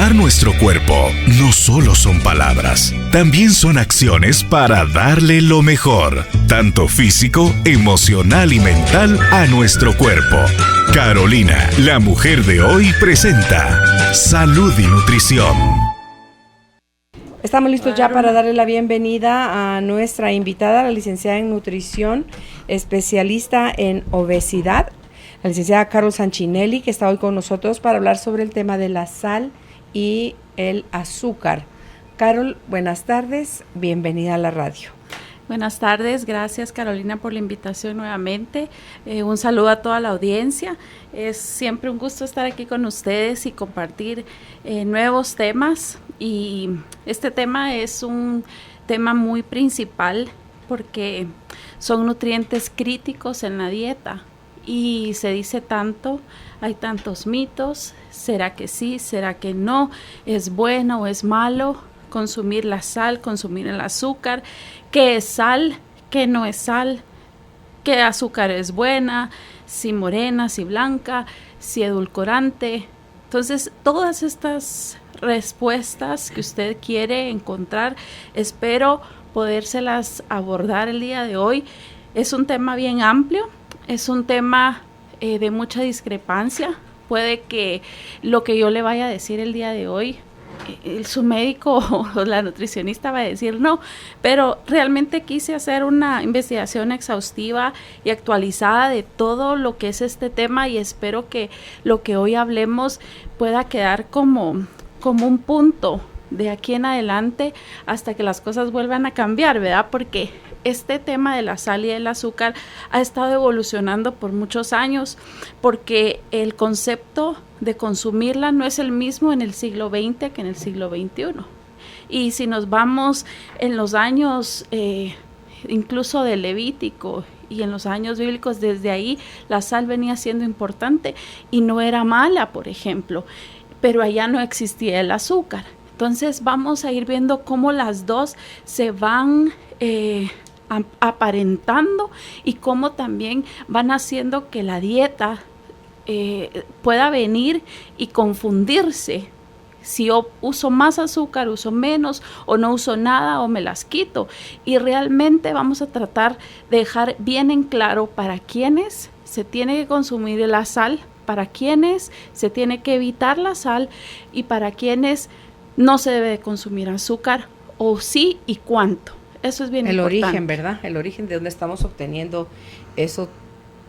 Cuidar nuestro cuerpo no solo son palabras, también son acciones para darle lo mejor, tanto físico, emocional y mental, a nuestro cuerpo. Carolina, la mujer de hoy, presenta Salud y Nutrición. Estamos listos ya para darle la bienvenida a nuestra invitada, la licenciada en nutrición, especialista en obesidad, la licenciada Carol Sanchinelli, que está hoy con nosotros para hablar sobre el tema de la sal y el azúcar. Carol, buenas tardes, bienvenida a la radio. Buenas tardes, gracias Carolina por la invitación nuevamente. Un saludo a toda la audiencia. Es siempre un gusto estar aquí con ustedes y compartir nuevos temas. Y este tema es un tema muy principal porque son nutrientes críticos en la dieta. Y se dice tanto, hay tantos mitos, ¿será que sí, será que no? ¿Es bueno o es malo consumir la sal, consumir el azúcar? ¿Qué es sal? ¿Qué no es sal? ¿Qué azúcar es buena? ¿Si morena, si blanca, si edulcorante? Entonces, todas estas respuestas que usted quiere encontrar, espero podérselas abordar el día de hoy. Es un tema bien amplio. Es un tema de mucha discrepancia. Puede que lo que yo le vaya a decir el día de hoy, su médico o la nutricionista va a decir no, pero realmente quise hacer una investigación exhaustiva y actualizada de todo lo que es este tema y espero que lo que hoy hablemos pueda quedar como un punto de aquí en adelante hasta que las cosas vuelvan a cambiar, ¿verdad? Porque este tema de la sal y el azúcar ha estado evolucionando por muchos años, porque el concepto de consumirla no es el mismo en el siglo XX que en el siglo XXI. Y si nos vamos en los años incluso de Levítico y en los años bíblicos, desde ahí la sal venía siendo importante y no era mala, por ejemplo, pero allá no existía el azúcar. Entonces vamos a ir viendo cómo las dos se van aparentando y cómo también van haciendo que la dieta pueda venir y confundirse. Si yo uso más azúcar, uso menos, o no uso nada, o me las quito. Y realmente vamos a tratar de dejar bien en claro para quiénes se tiene que consumir la sal, para quiénes se tiene que evitar la sal y para quiénes no se debe de consumir azúcar, o sí y cuánto. Eso es bien importante. El origen, ¿verdad? El origen de donde estamos obteniendo eso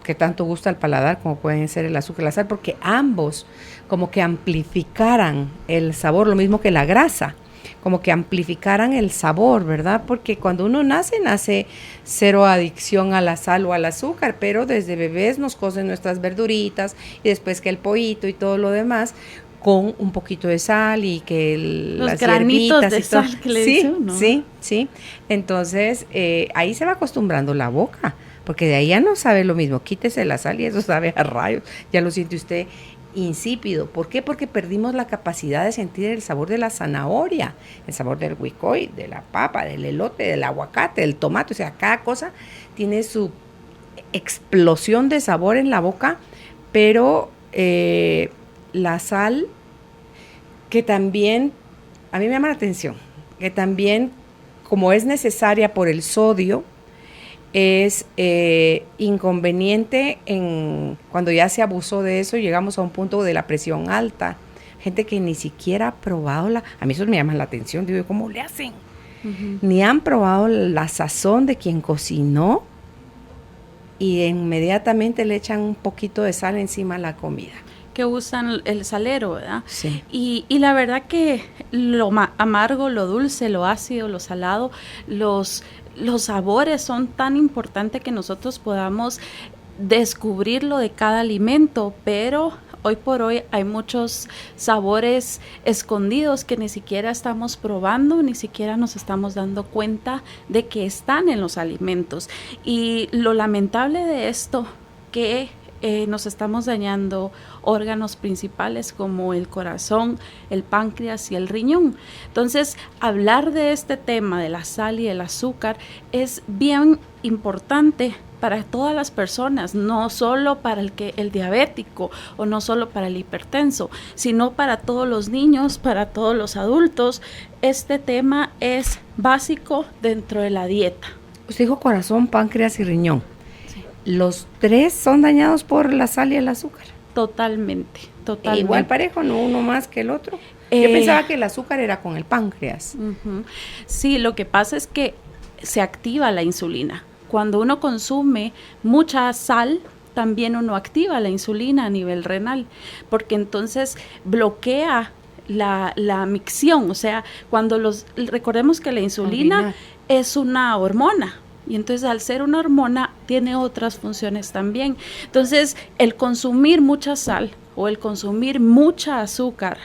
que tanto gusta al paladar, como pueden ser el azúcar y la sal, porque ambos como que amplificaran el sabor, lo mismo que la grasa, como que amplificaran el sabor, ¿verdad? Porque cuando uno nace cero adicción a la sal o al azúcar, pero desde bebés nos cocen nuestras verduritas y después que el pollito y todo lo demás con un poquito de sal y que los granitos de sal que le dicen, ¿no? Sí. Entonces, ahí se va acostumbrando la boca, porque de ahí ya no sabe lo mismo. Quítese la sal y eso sabe a rayos. Ya lo siente usted insípido. ¿Por qué? Porque perdimos la capacidad de sentir el sabor de la zanahoria, el sabor del huicoy, de la papa, del elote, del aguacate, del tomate. O sea, cada cosa tiene su explosión de sabor en la boca, pero la sal, que también, a mí me llama la atención, que también, como es necesaria por el sodio, es inconveniente cuando ya se abusó de eso, llegamos a un punto de la presión alta. Gente que ni siquiera ha probado a mí eso me llama la atención, digo, ¿cómo le hacen? Uh-huh. Ni han probado la sazón de quien cocinó y inmediatamente le echan un poquito de sal encima a la comida. Que usan el salero, ¿verdad? Sí. Y la verdad que lo amargo, lo dulce, lo ácido, lo salado, los sabores son tan importantes que nosotros podamos descubrirlo de cada alimento, pero hoy por hoy hay muchos sabores escondidos que ni siquiera estamos probando, ni siquiera nos estamos dando cuenta de que están en los alimentos. Y lo lamentable de esto, que nos estamos dañando órganos principales como el corazón, el páncreas y el riñón. Entonces, hablar de este tema de la sal y el azúcar es bien importante para todas las personas, no solo para el diabético o no solo para el hipertenso, sino para todos los niños, para todos los adultos. Este tema es básico dentro de la dieta. Usted dijo corazón, páncreas y riñón. Sí. ¿Los tres son dañados por la sal y el azúcar? Totalmente. Igual parejo, no uno más que el otro. Yo pensaba que el azúcar era con el páncreas. Sí, lo que pasa es que se activa la insulina. Cuando uno consume mucha sal, también uno activa la insulina a nivel renal, porque entonces bloquea la micción. O sea, recordemos que la insulina es una hormona, y entonces al ser una hormona tiene otras funciones también. Entonces, el consumir mucha sal o el consumir mucha azúcar,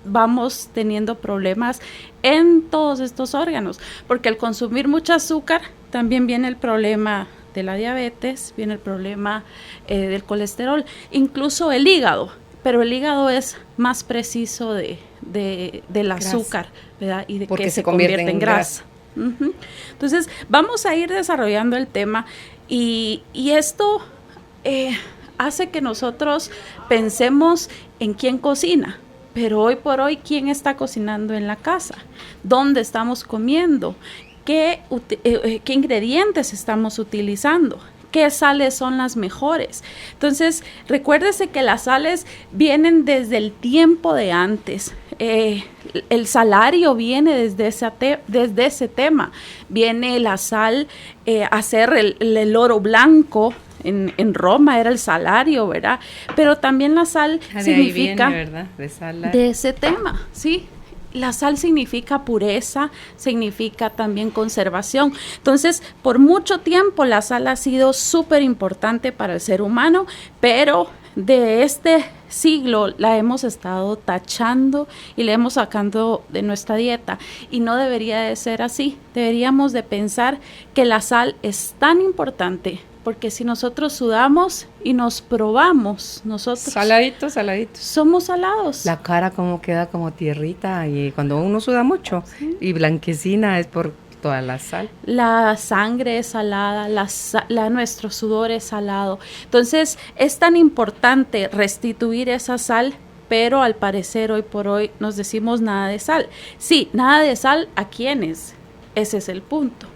vamos teniendo problemas en todos estos órganos, porque al consumir mucho azúcar también viene el problema de la diabetes, viene el problema del colesterol, incluso el hígado, pero el hígado es más preciso del azúcar, ¿verdad? Y de porque que se convierte en grasa. Entonces, vamos a ir desarrollando el tema y esto hace que nosotros pensemos en quién cocina. Pero hoy por hoy, ¿quién está cocinando en la casa? ¿Dónde estamos comiendo? ¿Qué ingredientes estamos utilizando? ¿Qué sales son las mejores? Entonces, recuérdese que las sales vienen desde el tiempo de antes. El salario viene desde ese tema. Viene la sal, hacer el oro blanco. En Roma era el salario, ¿verdad? Pero también la sal significa viene, ¿verdad? De ese tema, ¿sí? La sal significa pureza, significa también conservación. Entonces, por mucho tiempo la sal ha sido súper importante para el ser humano, pero de este siglo la hemos estado tachando y la hemos sacando de nuestra dieta, y no debería de ser así. Deberíamos de pensar que la sal es tan importante, porque si nosotros sudamos y nos probamos, nosotros saladitos, somos salados. La cara como queda como tierrita, y cuando uno suda mucho, sí, y blanquecina, es por toda la sal. La sangre es salada, nuestro sudor es salado. Entonces es tan importante restituir esa sal, pero al parecer hoy por hoy nos decimos nada de sal. Sí, nada de sal, ¿a quiénes? Ese es el punto.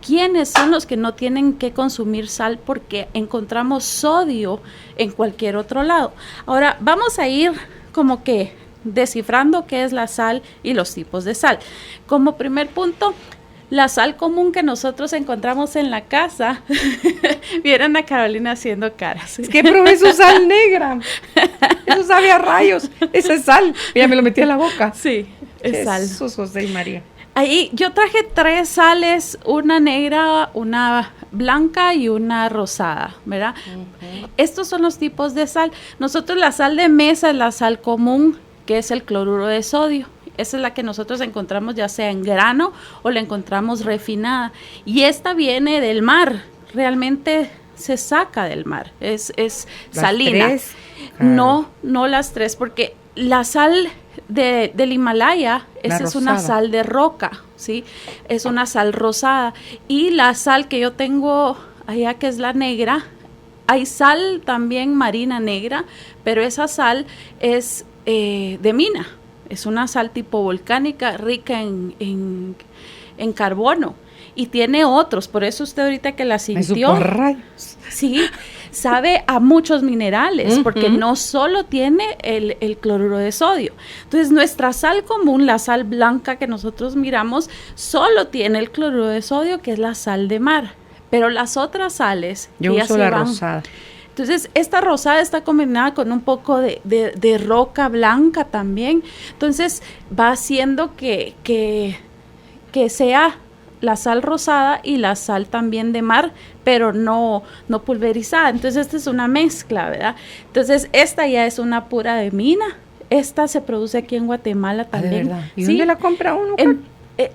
¿Quiénes son los que no tienen que consumir sal porque encontramos sodio en cualquier otro lado? Ahora vamos a ir como que descifrando qué es la sal y los tipos de sal. Como primer punto, la sal común que nosotros encontramos en la casa. Vieron a Carolina haciendo caras. Es que probé su sal negra. Eso sabe a rayos. Esa es sal. Ella me lo metí en la boca. Sí, es sal. Jesús, José y María. Ahí yo traje 3 sales, una negra, una blanca y una rosada, ¿verdad? Okay. Estos son los tipos de sal. Nosotros la sal de mesa es la sal común, que es el cloruro de sodio. Esa es la que nosotros encontramos ya sea en grano o la encontramos refinada. Y esta viene del mar, realmente se saca del mar, es salina. 3, claro. No las 3, porque la sal del Himalaya, esa es una sal de roca, ¿sí? Es una sal rosada. Y la sal que yo tengo allá, que es la negra, hay sal también marina negra, pero esa sal es de mina. Es una sal tipo volcánica, rica en carbono. Y tiene otros, por eso usted ahorita que la sintió, sí, sabe a muchos minerales, porque no solo tiene el cloruro de sodio. Entonces, nuestra sal común, la sal blanca que nosotros miramos, solo tiene el cloruro de sodio, que es la sal de mar. Pero las otras sales... Yo uso la rosada. Entonces, esta rosada está combinada con un poco de roca blanca también. Entonces, va haciendo que sea la sal rosada y la sal también de mar, pero no pulverizada. Entonces, esta es una mezcla, ¿verdad? Entonces, esta ya es una pura de mina. Esta se produce aquí en Guatemala también. ¿De verdad? ¿Y dónde la compra uno?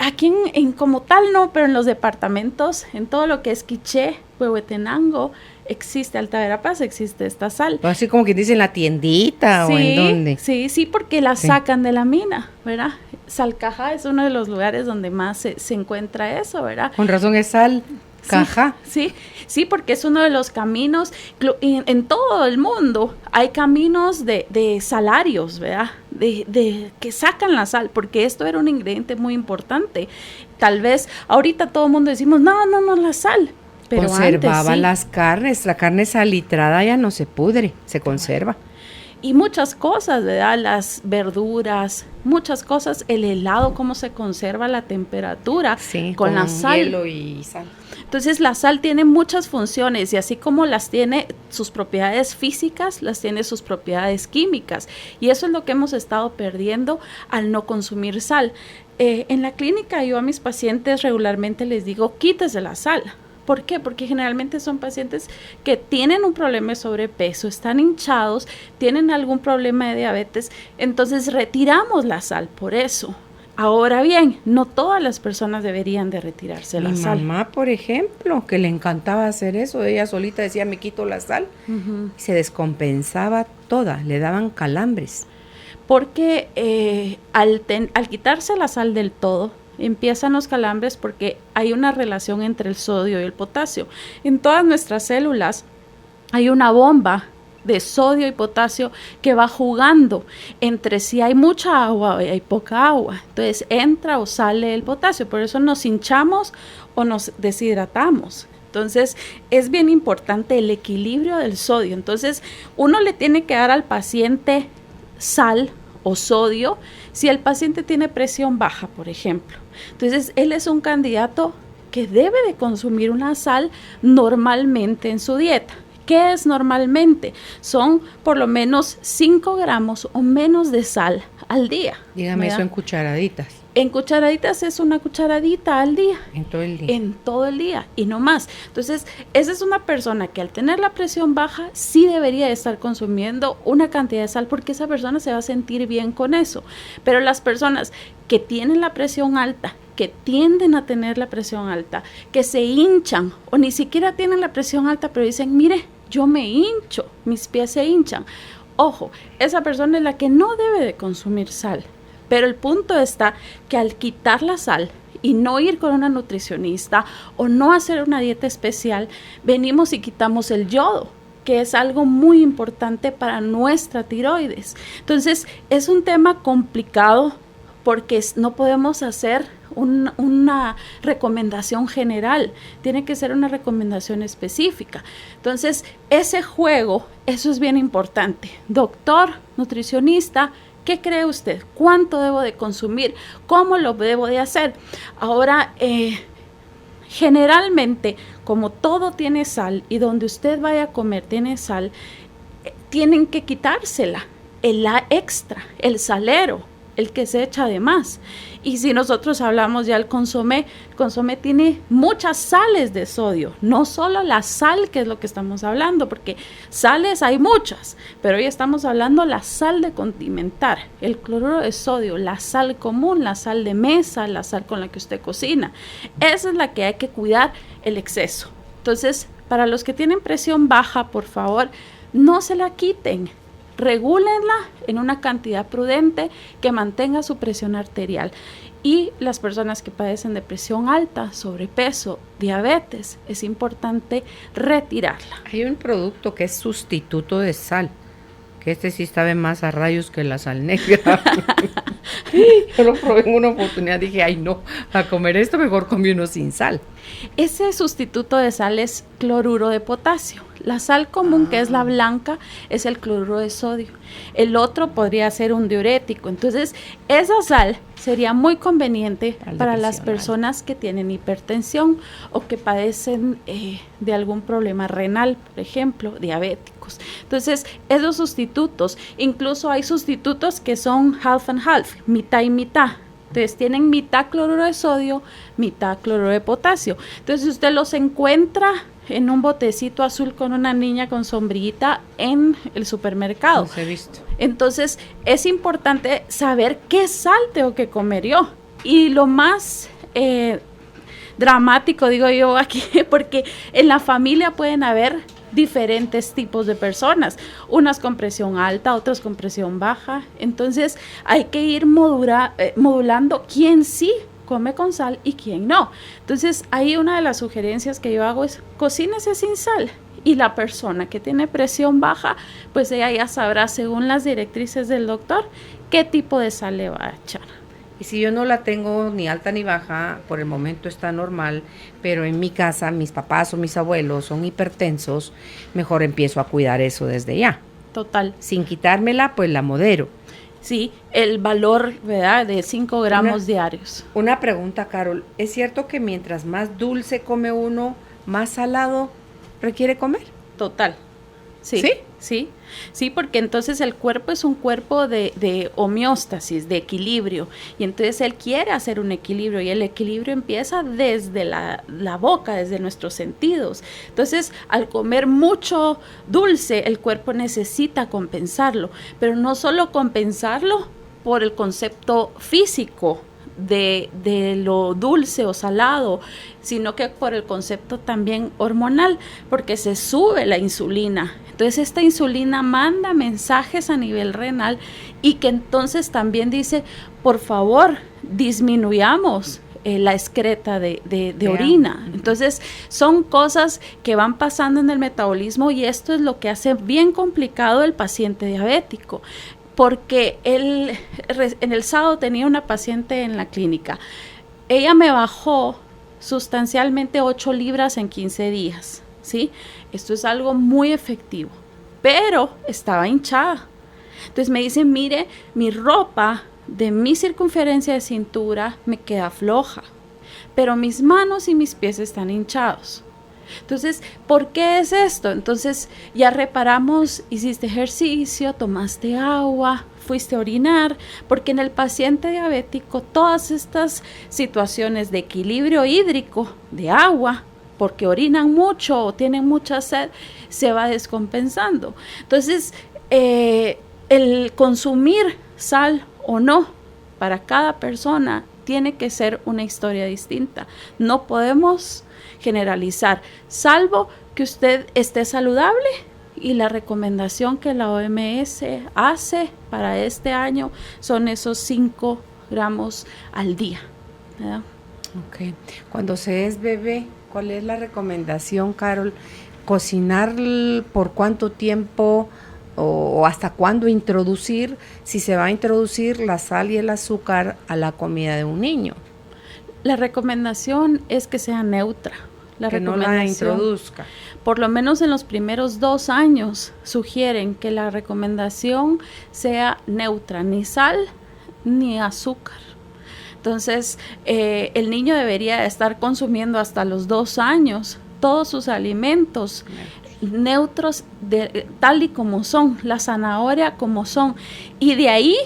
Aquí en como tal no, pero en los departamentos, en todo lo que es Quiché, Huehuetenango, existe Alta Verapaz, existe esta sal. Así como que dice en la tiendita Sí, o en dónde. sí, porque la sacan de la mina, ¿verdad? Salcajá es uno de los lugares donde más se encuentra eso, ¿verdad? Con razón es sal. Caja. Sí, porque es uno de los caminos, en todo el mundo hay caminos de salarios, ¿verdad? De que sacan la sal, porque esto era un ingrediente muy importante. Tal vez ahorita todo el mundo decimos, no, la sal. Pero conservaba antes, las carnes, la carne salitrada ya no se pudre, se conserva. Y muchas cosas, ¿verdad? Las verduras, muchas cosas, el helado, cómo se conserva la temperatura con la sal. Hielo y sal. Entonces la sal tiene muchas funciones y así como las tiene sus propiedades físicas, las tiene sus propiedades químicas. Y eso es lo que hemos estado perdiendo al no consumir sal. En la clínica yo a mis pacientes regularmente les digo, quítese la sal. ¿Por qué? Porque generalmente son pacientes que tienen un problema de sobrepeso, están hinchados, tienen algún problema de diabetes, entonces retiramos la sal por eso. Ahora bien, no todas las personas deberían de retirarse la sal. Mi mamá, por ejemplo, que le encantaba hacer eso, ella solita decía, me quito la sal, se descompensaba toda, le daban calambres. Porque al quitarse la sal del todo, empiezan los calambres porque hay una relación entre el sodio y el potasio. En todas nuestras células hay una bomba de sodio y potasio que va jugando entre si hay mucha agua o hay poca agua. Entonces entra o sale el potasio, por eso nos hinchamos o nos deshidratamos. Entonces es bien importante el equilibrio del sodio. Entonces uno le tiene que dar al paciente sal o sodio si el paciente tiene presión baja, por ejemplo. Entonces él es un candidato que debe de consumir una sal normalmente en su dieta. ¿Qué es normalmente? Son por lo menos 5 gramos o menos de sal al día. Dígame, ¿verdad? eso en cucharaditas. En cucharaditas es una cucharadita al día. En todo el día. En todo el día y no más. Entonces, esa es una persona que al tener la presión baja sí debería estar consumiendo una cantidad de sal porque esa persona se va a sentir bien con eso. Pero las personas que tienen la presión alta, que tienden a tener la presión alta, que se hinchan o ni siquiera tienen la presión alta, pero dicen, mire, yo me hincho, mis pies se hinchan. Ojo, esa persona es la que no debe de consumir sal. Pero el punto está que al quitar la sal y no ir con una nutricionista o no hacer una dieta especial, venimos y quitamos el yodo, que es algo muy importante para nuestra tiroides. Entonces, es un tema complicado porque no podemos hacer una recomendación general, tiene que ser una recomendación específica. Entonces, ese juego, eso es bien importante. Doctor, nutricionista, ¿qué cree usted? ¿Cuánto debo de consumir? ¿Cómo lo debo de hacer? Ahora, generalmente, como todo tiene sal y donde usted vaya a comer tiene sal, tienen que quitársela, el extra, el salero, el que se echa de más. Y si nosotros hablamos ya del consomé, el consomé tiene muchas sales de sodio, no solo la sal, que es lo que estamos hablando, porque sales hay muchas, pero hoy estamos hablando la sal de condimentar, el cloruro de sodio, la sal común, la sal de mesa, la sal con la que usted cocina. Esa es la que hay que cuidar, el exceso. Entonces, para los que tienen presión baja, por favor, no se la quiten. Regúlenla en una cantidad prudente que mantenga su presión arterial. Y las personas que padecen de presión alta, sobrepeso, diabetes, es importante retirarla. Hay un producto que es sustituto de sal, que sí sabe más a rayos que la sal negra. Yo lo probé en una oportunidad, dije, ay no, a comer esto mejor comí uno sin sal. Ese sustituto de sal es cloruro de potasio. La sal común, que es la blanca, es el cloruro de sodio. El otro podría ser un diurético. Entonces, esa sal sería muy conveniente para las personas que tienen hipertensión o que padecen de algún problema renal, por ejemplo, diabéticos. Entonces, esos sustitutos, incluso hay sustitutos que son half and half, mitad y mitad. Entonces tienen mitad cloruro de sodio, mitad cloruro de potasio. Entonces usted los encuentra en un botecito azul con una niña con sombrillita en el supermercado. Los he visto. Entonces es importante saber qué sal tengo que comer yo. Y lo más dramático, digo yo aquí, porque en la familia pueden haber diferentes tipos de personas, unas con presión alta, otras con presión baja. Entonces hay que ir modulando quién sí come con sal y quién no. Entonces ahí una de las sugerencias que yo hago es cocínese sin sal, y la persona que tiene presión baja, pues ella ya sabrá, según las directrices del doctor, qué tipo de sal le va a echar. Y si yo no la tengo ni alta ni baja, por el momento está normal, pero en mi casa mis papás o mis abuelos son hipertensos, mejor empiezo a cuidar eso desde ya. Total. Sin quitármela, pues la modero. Sí, el valor, ¿verdad?, de 5 gramos diarios. Una pregunta, Carol. ¿Es cierto que mientras más dulce come uno, más salado requiere comer? Total. Sí. ¿Sí? Sí, sí, porque entonces el cuerpo es un cuerpo de homeostasis, de equilibrio, y entonces él quiere hacer un equilibrio, y el equilibrio empieza desde la boca, desde nuestros sentidos. Entonces, al comer mucho dulce, el cuerpo necesita compensarlo, pero no solo compensarlo por el concepto físico de lo dulce o salado, sino que por el concepto también hormonal, porque se sube la insulina. Entonces esta insulina manda mensajes a nivel renal, y que entonces también dice, por favor, disminuyamos la excreta de orina. Entonces son cosas que van pasando en el metabolismo, y esto es lo que hace bien complicado el paciente diabético. Porque en el sábado tenía una paciente en la clínica. Ella me bajó sustancialmente 8 libras en 15 días, ¿sí? Esto es algo muy efectivo, pero estaba hinchada. Entonces me dice, mire, mi ropa de mi circunferencia de cintura me queda floja, pero mis manos y mis pies están hinchados. Entonces, ¿por qué es esto? Entonces, ya reparamos, hiciste ejercicio, tomaste agua, fuiste a orinar, porque en el paciente diabético todas estas situaciones de equilibrio hídrico, de agua, porque orinan mucho o tienen mucha sed, se va descompensando. Entonces, el consumir sal o no, para cada persona, tiene que ser una historia distinta. No podemos generalizar, salvo que usted esté saludable, y la recomendación que la OMS hace para este año son esos 5 gramos al día, ¿verdad? Ok. Cuando se es bebé, ¿cuál es la recomendación, Carol? ¿Cocinar por cuánto tiempo o hasta cuándo introducir, si se va a introducir la sal y el azúcar a la comida de un niño? La recomendación es que sea neutra. Que no la introduzca. Por lo menos en los primeros 2 años sugieren que la recomendación sea neutra, ni sal ni azúcar. Entonces, el niño debería estar consumiendo hasta los 2 años todos sus alimentos neutros tal y como son, la zanahoria como son, y de ahí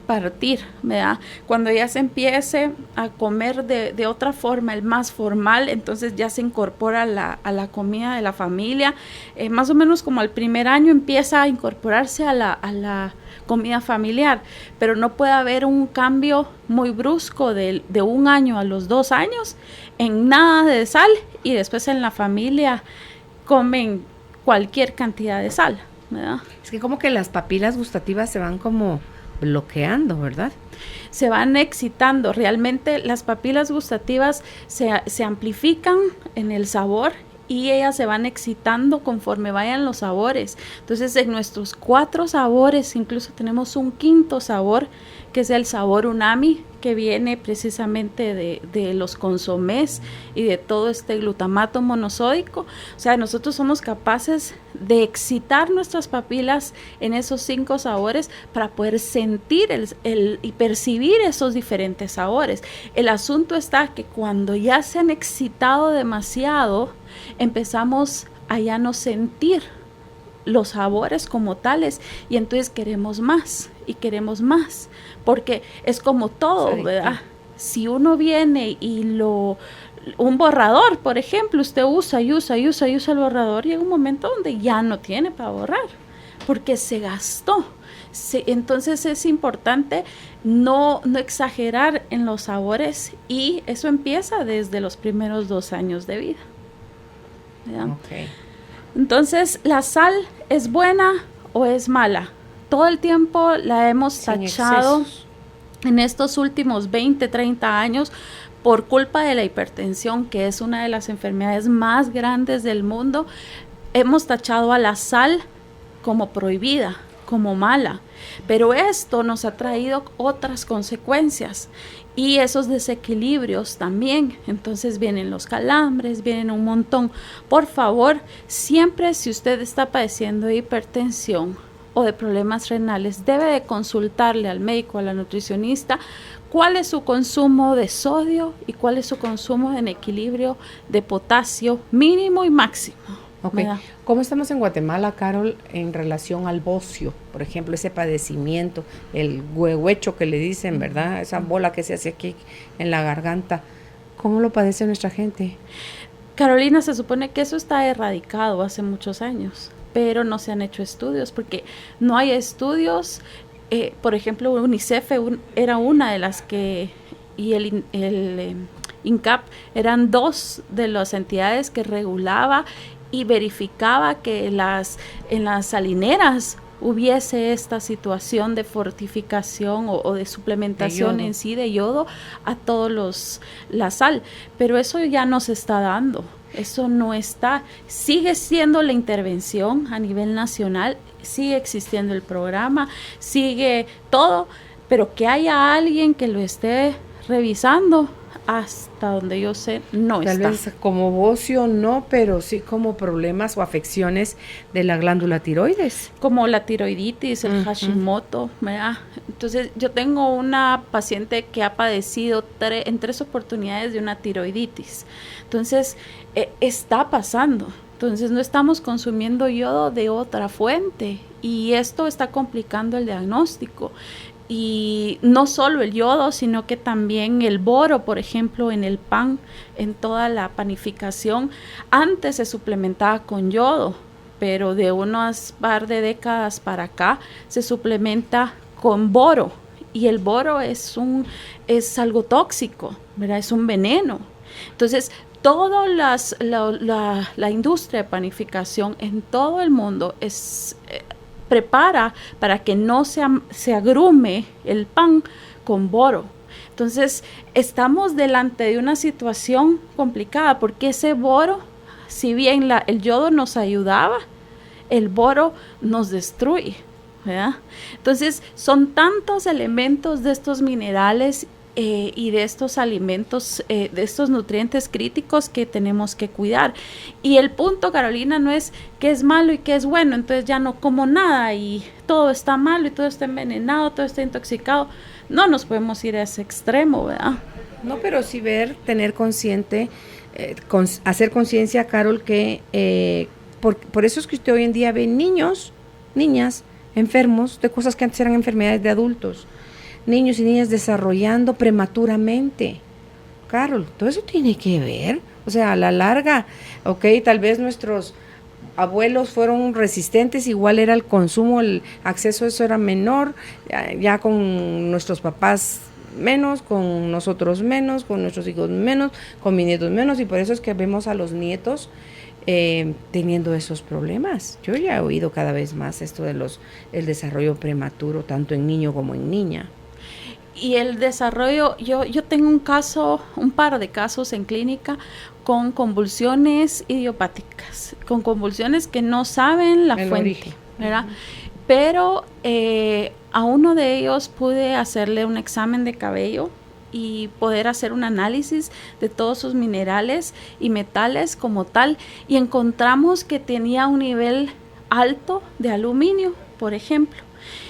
partir, ¿verdad? Cuando ya se empiece a comer de otra forma, el más formal, entonces ya se incorpora a la comida de la familia, más o menos como al primer año empieza a incorporarse a la comida familiar, pero no puede haber un cambio muy brusco de 1 año a los 2 años en nada de sal, y después en la familia comen cualquier cantidad de sal, ¿verdad? Es que como que las papilas gustativas se van como bloqueando, ¿verdad? Se van excitando. Realmente las papilas gustativas se amplifican en el sabor, y ellas se van excitando conforme vayan los sabores. Entonces, en nuestros 4 sabores, incluso tenemos un 5º sabor, que es el sabor umami, que viene precisamente de los consomés y de todo este glutamato monosódico. O sea, nosotros somos capaces de excitar nuestras papilas en esos 5 sabores para poder sentir y percibir esos diferentes sabores. El asunto está que cuando ya se han excitado demasiado, empezamos a ya no sentir los sabores como tales, y entonces queremos más y queremos más, porque es como todo, sí, ¿verdad? Si uno viene y un borrador, por ejemplo, usted usa el borrador, llega un momento donde ya no tiene para borrar, porque se gastó. Entonces es importante no exagerar en los sabores, y eso empieza desde los primeros 2 años de vida, ¿verdad? Okay. Entonces, ¿la sal es buena o es mala? Todo el tiempo la hemos tachado en estos últimos 20, 30 años por culpa de la hipertensión, que es una de las enfermedades más grandes del mundo. Hemos tachado a la sal como prohibida, como mala, pero esto nos ha traído otras consecuencias y esos desequilibrios también. Entonces vienen los calambres, vienen un montón. Por favor, siempre si usted está padeciendo de hipertensión o de problemas renales, debe de consultarle al médico, a la nutricionista, cuál es su consumo de sodio y cuál es su consumo en equilibrio de potasio mínimo y máximo. Okay. ¿Cómo estamos en Guatemala, Carol, en relación al bocio? Por ejemplo, ese padecimiento, el huehuecho que le dicen, ¿verdad? Esa bola que se hace aquí en la garganta. ¿Cómo lo padece nuestra gente? Carolina, se supone que eso está erradicado hace muchos años, pero no se han hecho estudios porque no hay estudios. Por ejemplo, UNICEF era una de las que, y el INCAP eran dos de las entidades que regulaba y verificaba que en las salineras hubiese esta situación de fortificación o de suplementación en sí de yodo a todos la sal, pero eso ya no se está dando, eso no está, sigue siendo la intervención a nivel nacional, sigue existiendo el programa, sigue todo, pero que haya alguien que lo esté revisando, hasta donde yo sé, no está. Tal vez como bocio no, pero sí como problemas o afecciones de la glándula tiroides. Como la tiroiditis, el Hashimoto, ¿verdad? Entonces, yo tengo una paciente que ha padecido en 3 oportunidades de una tiroiditis. Entonces, está pasando. Entonces, no estamos consumiendo yodo de otra fuente y esto está complicando el diagnóstico. Y no solo el yodo, sino que también el boro, por ejemplo, en el pan, en toda la panificación. Antes se suplementaba con yodo, pero de unas par de décadas para acá se suplementa con boro. Y el boro es algo tóxico, ¿verdad? Es un veneno. Entonces, toda la industria de panificación en todo el mundo prepara para que no se agrume el pan con boro. Entonces, estamos delante de una situación complicada porque ese boro, si bien el yodo nos ayudaba, el boro nos destruye, ¿verdad? Entonces, son tantos elementos de estos minerales y de estos alimentos, de estos nutrientes críticos que tenemos que cuidar. Y el punto, Carolina, no es qué es malo y qué es bueno, entonces ya no como nada y todo está malo y todo está envenenado, todo está intoxicado. No nos podemos ir a ese extremo, ¿verdad? No, pero sí tener consciente, hacer conciencia, Carol, que por eso es que usted hoy en día ve niños, niñas enfermos de cosas que antes eran enfermedades de adultos. Niños y niñas desarrollando prematuramente. Carol, todo eso tiene que ver. O sea, a la larga, tal vez nuestros abuelos fueron resistentes, igual era el consumo, el acceso a eso era menor, ya con nuestros papás menos, con nosotros menos, con nuestros hijos menos, con mis nietos menos, y por eso es que vemos a los nietos teniendo esos problemas. Yo ya he oído cada vez más esto de el desarrollo prematuro, tanto en niño como en niña. Y el desarrollo, yo tengo un par de casos en clínica con convulsiones idiopáticas, con convulsiones que no saben la fuente, origen, ¿verdad? Pero a uno de ellos pude hacerle un examen de cabello y poder hacer un análisis de todos sus minerales y metales como tal, y encontramos que tenía un nivel alto de aluminio, por ejemplo.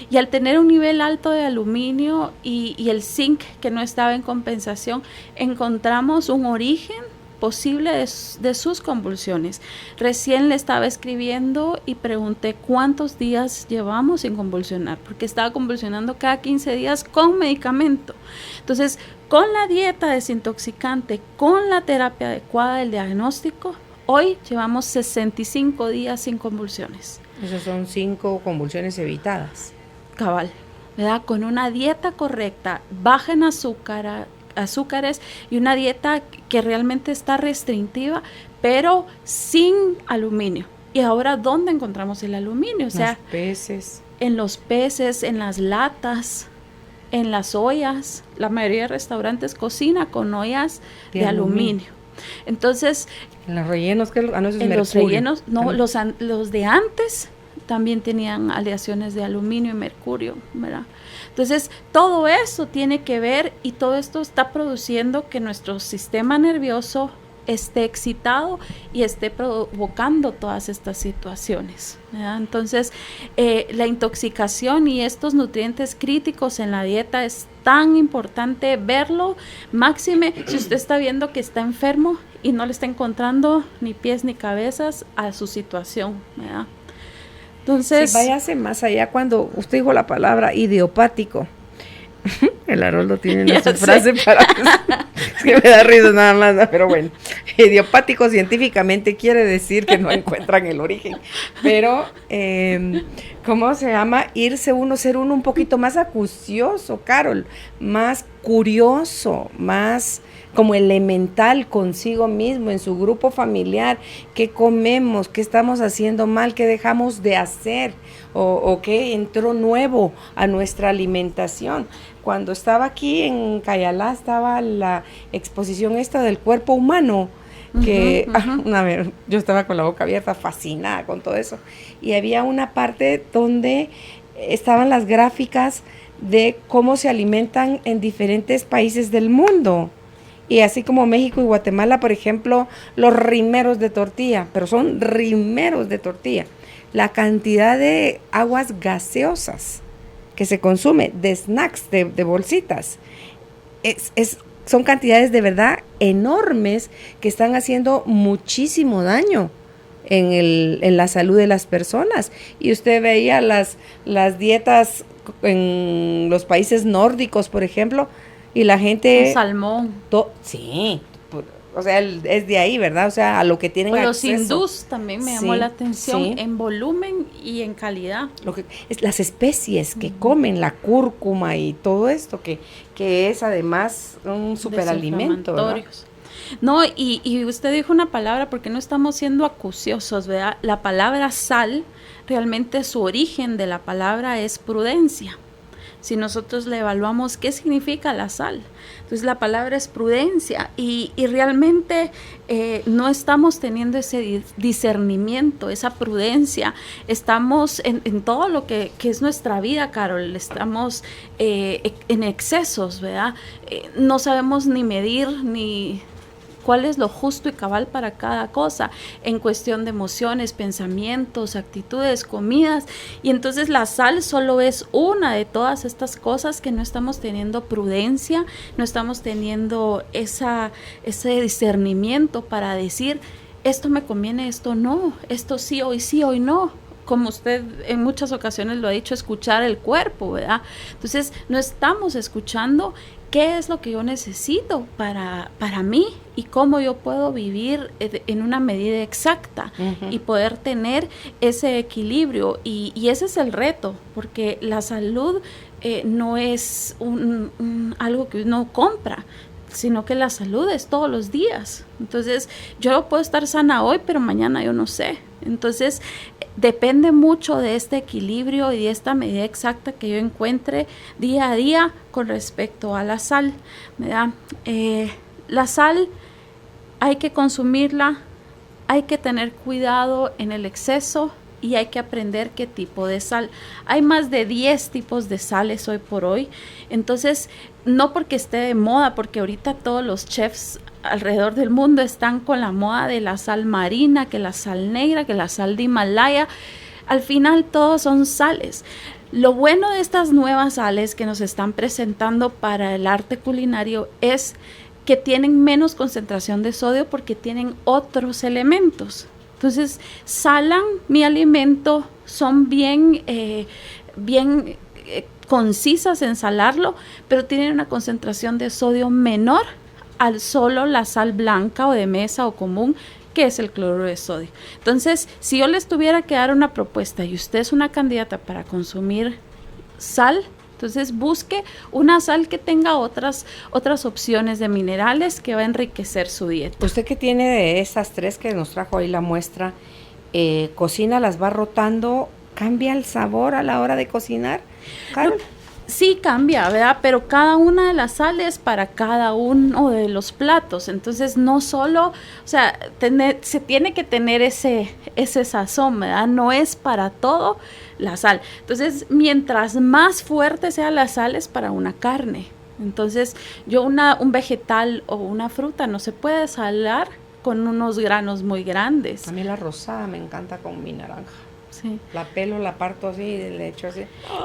Y al tener un nivel alto de aluminio y el zinc que no estaba en compensación, encontramos un origen posible de sus convulsiones. Recién le estaba escribiendo y pregunté cuántos días llevamos sin convulsionar, porque estaba convulsionando cada 15 días con medicamento. Entonces, con la dieta desintoxicante, con la terapia adecuada del diagnóstico, hoy llevamos 65 días sin convulsiones. Esas son 5 convulsiones evitadas. Cabal, ¿verdad? Con una dieta correcta, baja en azúcares y una dieta que realmente está restrictiva, pero sin aluminio. Y ahora, ¿dónde encontramos el aluminio? O sea, los peces. En los peces, en las latas, en las ollas. La mayoría de restaurantes cocina con ollas de aluminio. Entonces, en los rellenos, no, eso es en mercurio. los rellenos, no, los de antes también tenían aleaciones de aluminio y mercurio, ¿verdad? Entonces, todo eso tiene que ver, y todo esto está produciendo que nuestro sistema nervioso esté excitado y esté provocando todas estas situaciones, ¿verdad? Entonces, la intoxicación y estos nutrientes críticos en la dieta es tan importante verlo, máxime si usted está viendo que está enfermo y no le está encontrando ni pies ni cabezas a su situación, ¿verdad? Entonces, sí, váyase más allá cuando usted dijo la palabra idiopático. El Haroldo tiene una frase para es que me da risa nada más, ¿no? Pero bueno, idiopático científicamente quiere decir que no encuentran el origen, pero ¿cómo se llama? Ser uno un poquito más acucioso, Carol, más curioso, más como elemental consigo mismo, en su grupo familiar, qué comemos, qué estamos haciendo mal, qué dejamos de hacer, o qué entró nuevo a nuestra alimentación. Cuando estaba aquí en Cayalá, estaba la exposición esta del cuerpo humano, que yo estaba con la boca abierta, fascinada con todo eso, y había una parte donde estaban las gráficas de cómo se alimentan en diferentes países del mundo. Y así como México y Guatemala, por ejemplo, los rimeros de tortilla, pero son rimeros de tortilla. La cantidad de aguas gaseosas que se consume, de snacks, de bolsitas, son cantidades de verdad enormes que están haciendo muchísimo daño en la salud de las personas. Y usted veía las dietas en los países nórdicos, por ejemplo, y la gente... Un salmón. Sí, o sea, es de ahí, ¿verdad? O sea, a lo que tienen acceso. Los hindús también me llamó la atención, en volumen y en calidad. Las especies que comen, la cúrcuma y todo esto, que es además un superalimento, ¿verdad? No, y usted dijo una palabra, porque no estamos siendo acuciosos, ¿verdad? La palabra sal, realmente su origen de la palabra es prudencia. Si nosotros le evaluamos qué significa la sal, entonces la palabra es prudencia, y realmente no estamos teniendo ese discernimiento, esa prudencia. Estamos en todo lo que es nuestra vida, Carol, estamos en excesos, ¿verdad? No sabemos ni medir ni cuál es lo justo y cabal para cada cosa, en cuestión de emociones, pensamientos, actitudes, comidas. Y entonces la sal solo es una de todas estas cosas que no estamos teniendo prudencia, no estamos teniendo ese discernimiento para decir, esto me conviene, esto no, esto sí, hoy no. Como usted en muchas ocasiones lo ha dicho, escuchar el cuerpo, ¿verdad? Entonces no estamos escuchando qué es lo que yo necesito para mí y cómo yo puedo vivir en una medida exacta y poder tener ese equilibrio. Y ese es el reto, porque la salud no es algo que uno compra, sino que la salud es todos los días. Entonces, yo puedo estar sana hoy, pero mañana yo no sé. Entonces, depende mucho de este equilibrio y de esta medida exacta que yo encuentre día a día con respecto a la sal, ¿verdad? La sal hay que consumirla, hay que tener cuidado en el exceso y hay que aprender qué tipo de sal. Hay más de 10 tipos de sales hoy por hoy. Entonces, no porque esté de moda, porque ahorita todos los chefs alrededor del mundo están con la moda de la sal marina, que la sal negra, que la sal de Himalaya. Al final todos son sales. Lo bueno de estas nuevas sales que nos están presentando para el arte culinario es que tienen menos concentración de sodio porque tienen otros elementos. Entonces, salan mi alimento, son bien concisas en salarlo, pero tienen una concentración de sodio menor al solo la sal blanca o de mesa o común, que es el cloruro de sodio. Entonces, si yo les tuviera que dar una propuesta y usted es una candidata para consumir sal, entonces busque una sal que tenga otras opciones de minerales que va a enriquecer su dieta. Usted que tiene de esas tres que nos trajo ahí la muestra, cocina, las va rotando, ¿cambia el sabor a la hora de cocinar, Carol? Sí cambia, ¿verdad? Pero cada una de las sales para cada uno de los platos. Entonces, no solo, o sea, se tiene que tener ese sazón, ¿verdad? No es para todo la sal. Entonces, mientras más fuerte sean las sales para una carne. Entonces, un vegetal o una fruta no se puede salar con unos granos muy grandes. A mí la rosada me encanta con mi naranja. Sí. La pelo, la parto así, le echo así.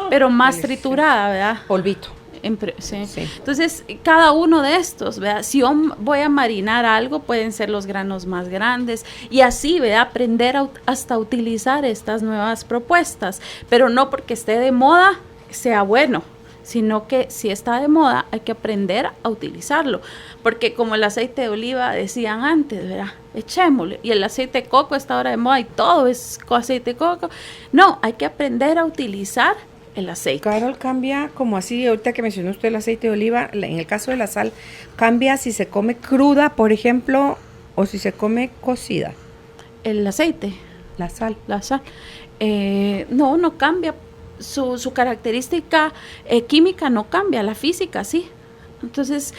Pero más Delicioso. triturada, ¿verdad? Polvito. Sí. Sí. Entonces, cada uno de estos, ¿verdad? Si yo voy a marinar algo, pueden ser los granos más grandes y así, ¿verdad? Aprender hasta utilizar estas nuevas propuestas, pero no porque esté de moda sea bueno, sino que si está de moda hay que aprender a utilizarlo, porque como el aceite de oliva decían antes, ¿verdad? Echémosle, y el aceite de coco está ahora de moda y todo es aceite de coco. No, hay que aprender a utilizar el aceite. Carol, cambia como así, ahorita que mencionó usted el aceite de oliva, en el caso de la sal, cambia si se come cruda, por ejemplo, o si se come cocida. El aceite, La sal. no cambia. Su característica química no cambia, la física sí. Entonces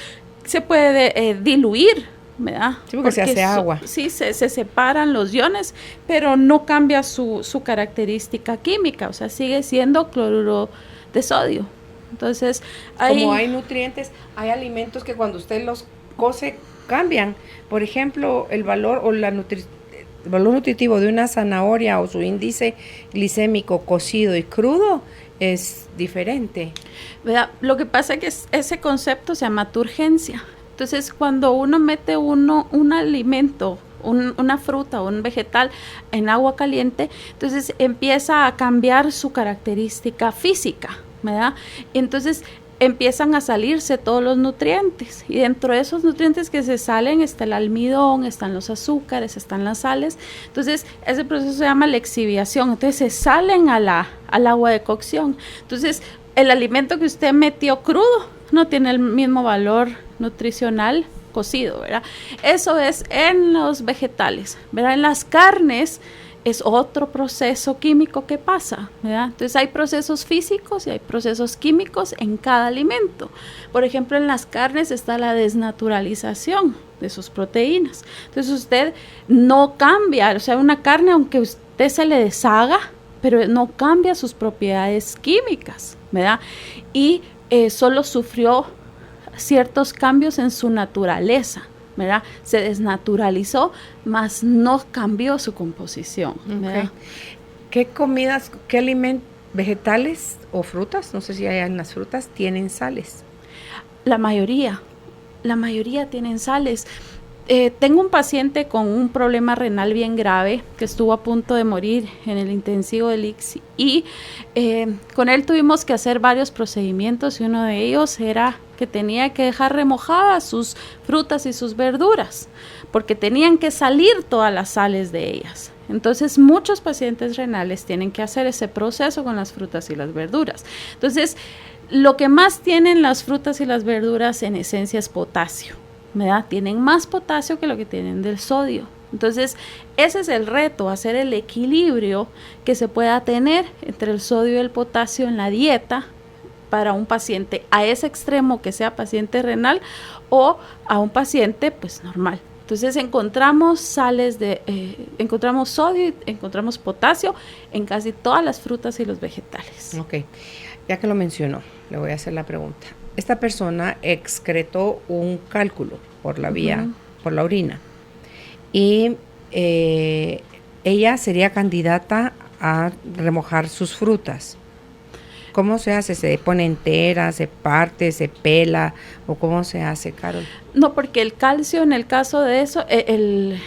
se puede diluir, ¿verdad? Sí, porque se hace agua. Sí, se separan los iones, pero no cambia su característica química, o sea, sigue siendo cloruro de sodio. Entonces, como hay nutrientes, hay alimentos que cuando usted los cose cambian. Por ejemplo, el valor o el valor nutritivo de una zanahoria o su índice glicémico cocido y crudo es diferente. ¿Verdad? Lo que pasa es que ese concepto se llama turgencia. Entonces, cuando uno mete un alimento, una fruta o un vegetal en agua caliente, entonces empieza a cambiar su característica física, ¿verdad? Entonces empiezan a salirse todos los nutrientes y dentro de esos nutrientes que se salen está el almidón, están los azúcares, están las sales. Entonces ese proceso se llama lixiviación, entonces se salen al agua de cocción. Entonces el alimento que usted metió crudo no tiene el mismo valor nutricional cocido, ¿verdad? Eso es en los vegetales, ¿verdad? En las carnes es otro proceso químico que pasa, ¿verdad? Entonces hay procesos físicos y hay procesos químicos en cada alimento. Por ejemplo, en las carnes está la desnaturalización de sus proteínas. Entonces usted no cambia, o sea, una carne aunque usted se le deshaga, pero no cambia sus propiedades químicas, ¿verdad? Y solo sufrió ciertos cambios en su naturaleza, ¿verdad? Se desnaturalizó, mas no cambió su composición, ¿verdad? Okay. ¿Qué comidas, qué alimentos, vegetales o frutas, no sé si hay en las frutas, tienen sales? La mayoría tienen sales. Tengo un paciente con un problema renal bien grave que estuvo a punto de morir en el intensivo del ICSI y con él tuvimos que hacer varios procedimientos y uno de ellos era que tenía que dejar remojadas sus frutas y sus verduras porque tenían que salir todas las sales de ellas. Entonces muchos pacientes renales tienen que hacer ese proceso con las frutas y las verduras. Entonces lo que más tienen las frutas y las verduras en esencia es potasio, ¿verdad? Tienen más potasio que lo que tienen del sodio. Entonces, ese es el reto, hacer el equilibrio que se pueda tener entre el sodio y el potasio en la dieta para un paciente a ese extremo que sea paciente renal o a un paciente pues normal. Entonces encontramos encontramos sodio y encontramos potasio en casi todas las frutas y los vegetales. Ok, ya que lo mencionó, le voy a hacer la pregunta. Esta persona excretó un cálculo por la vía, por la orina, y ella sería candidata a remojar sus frutas. ¿Cómo se hace? ¿Se pone entera, se parte, se pela? ¿O cómo se hace, Carol? No, porque el calcio, en el caso de eso, el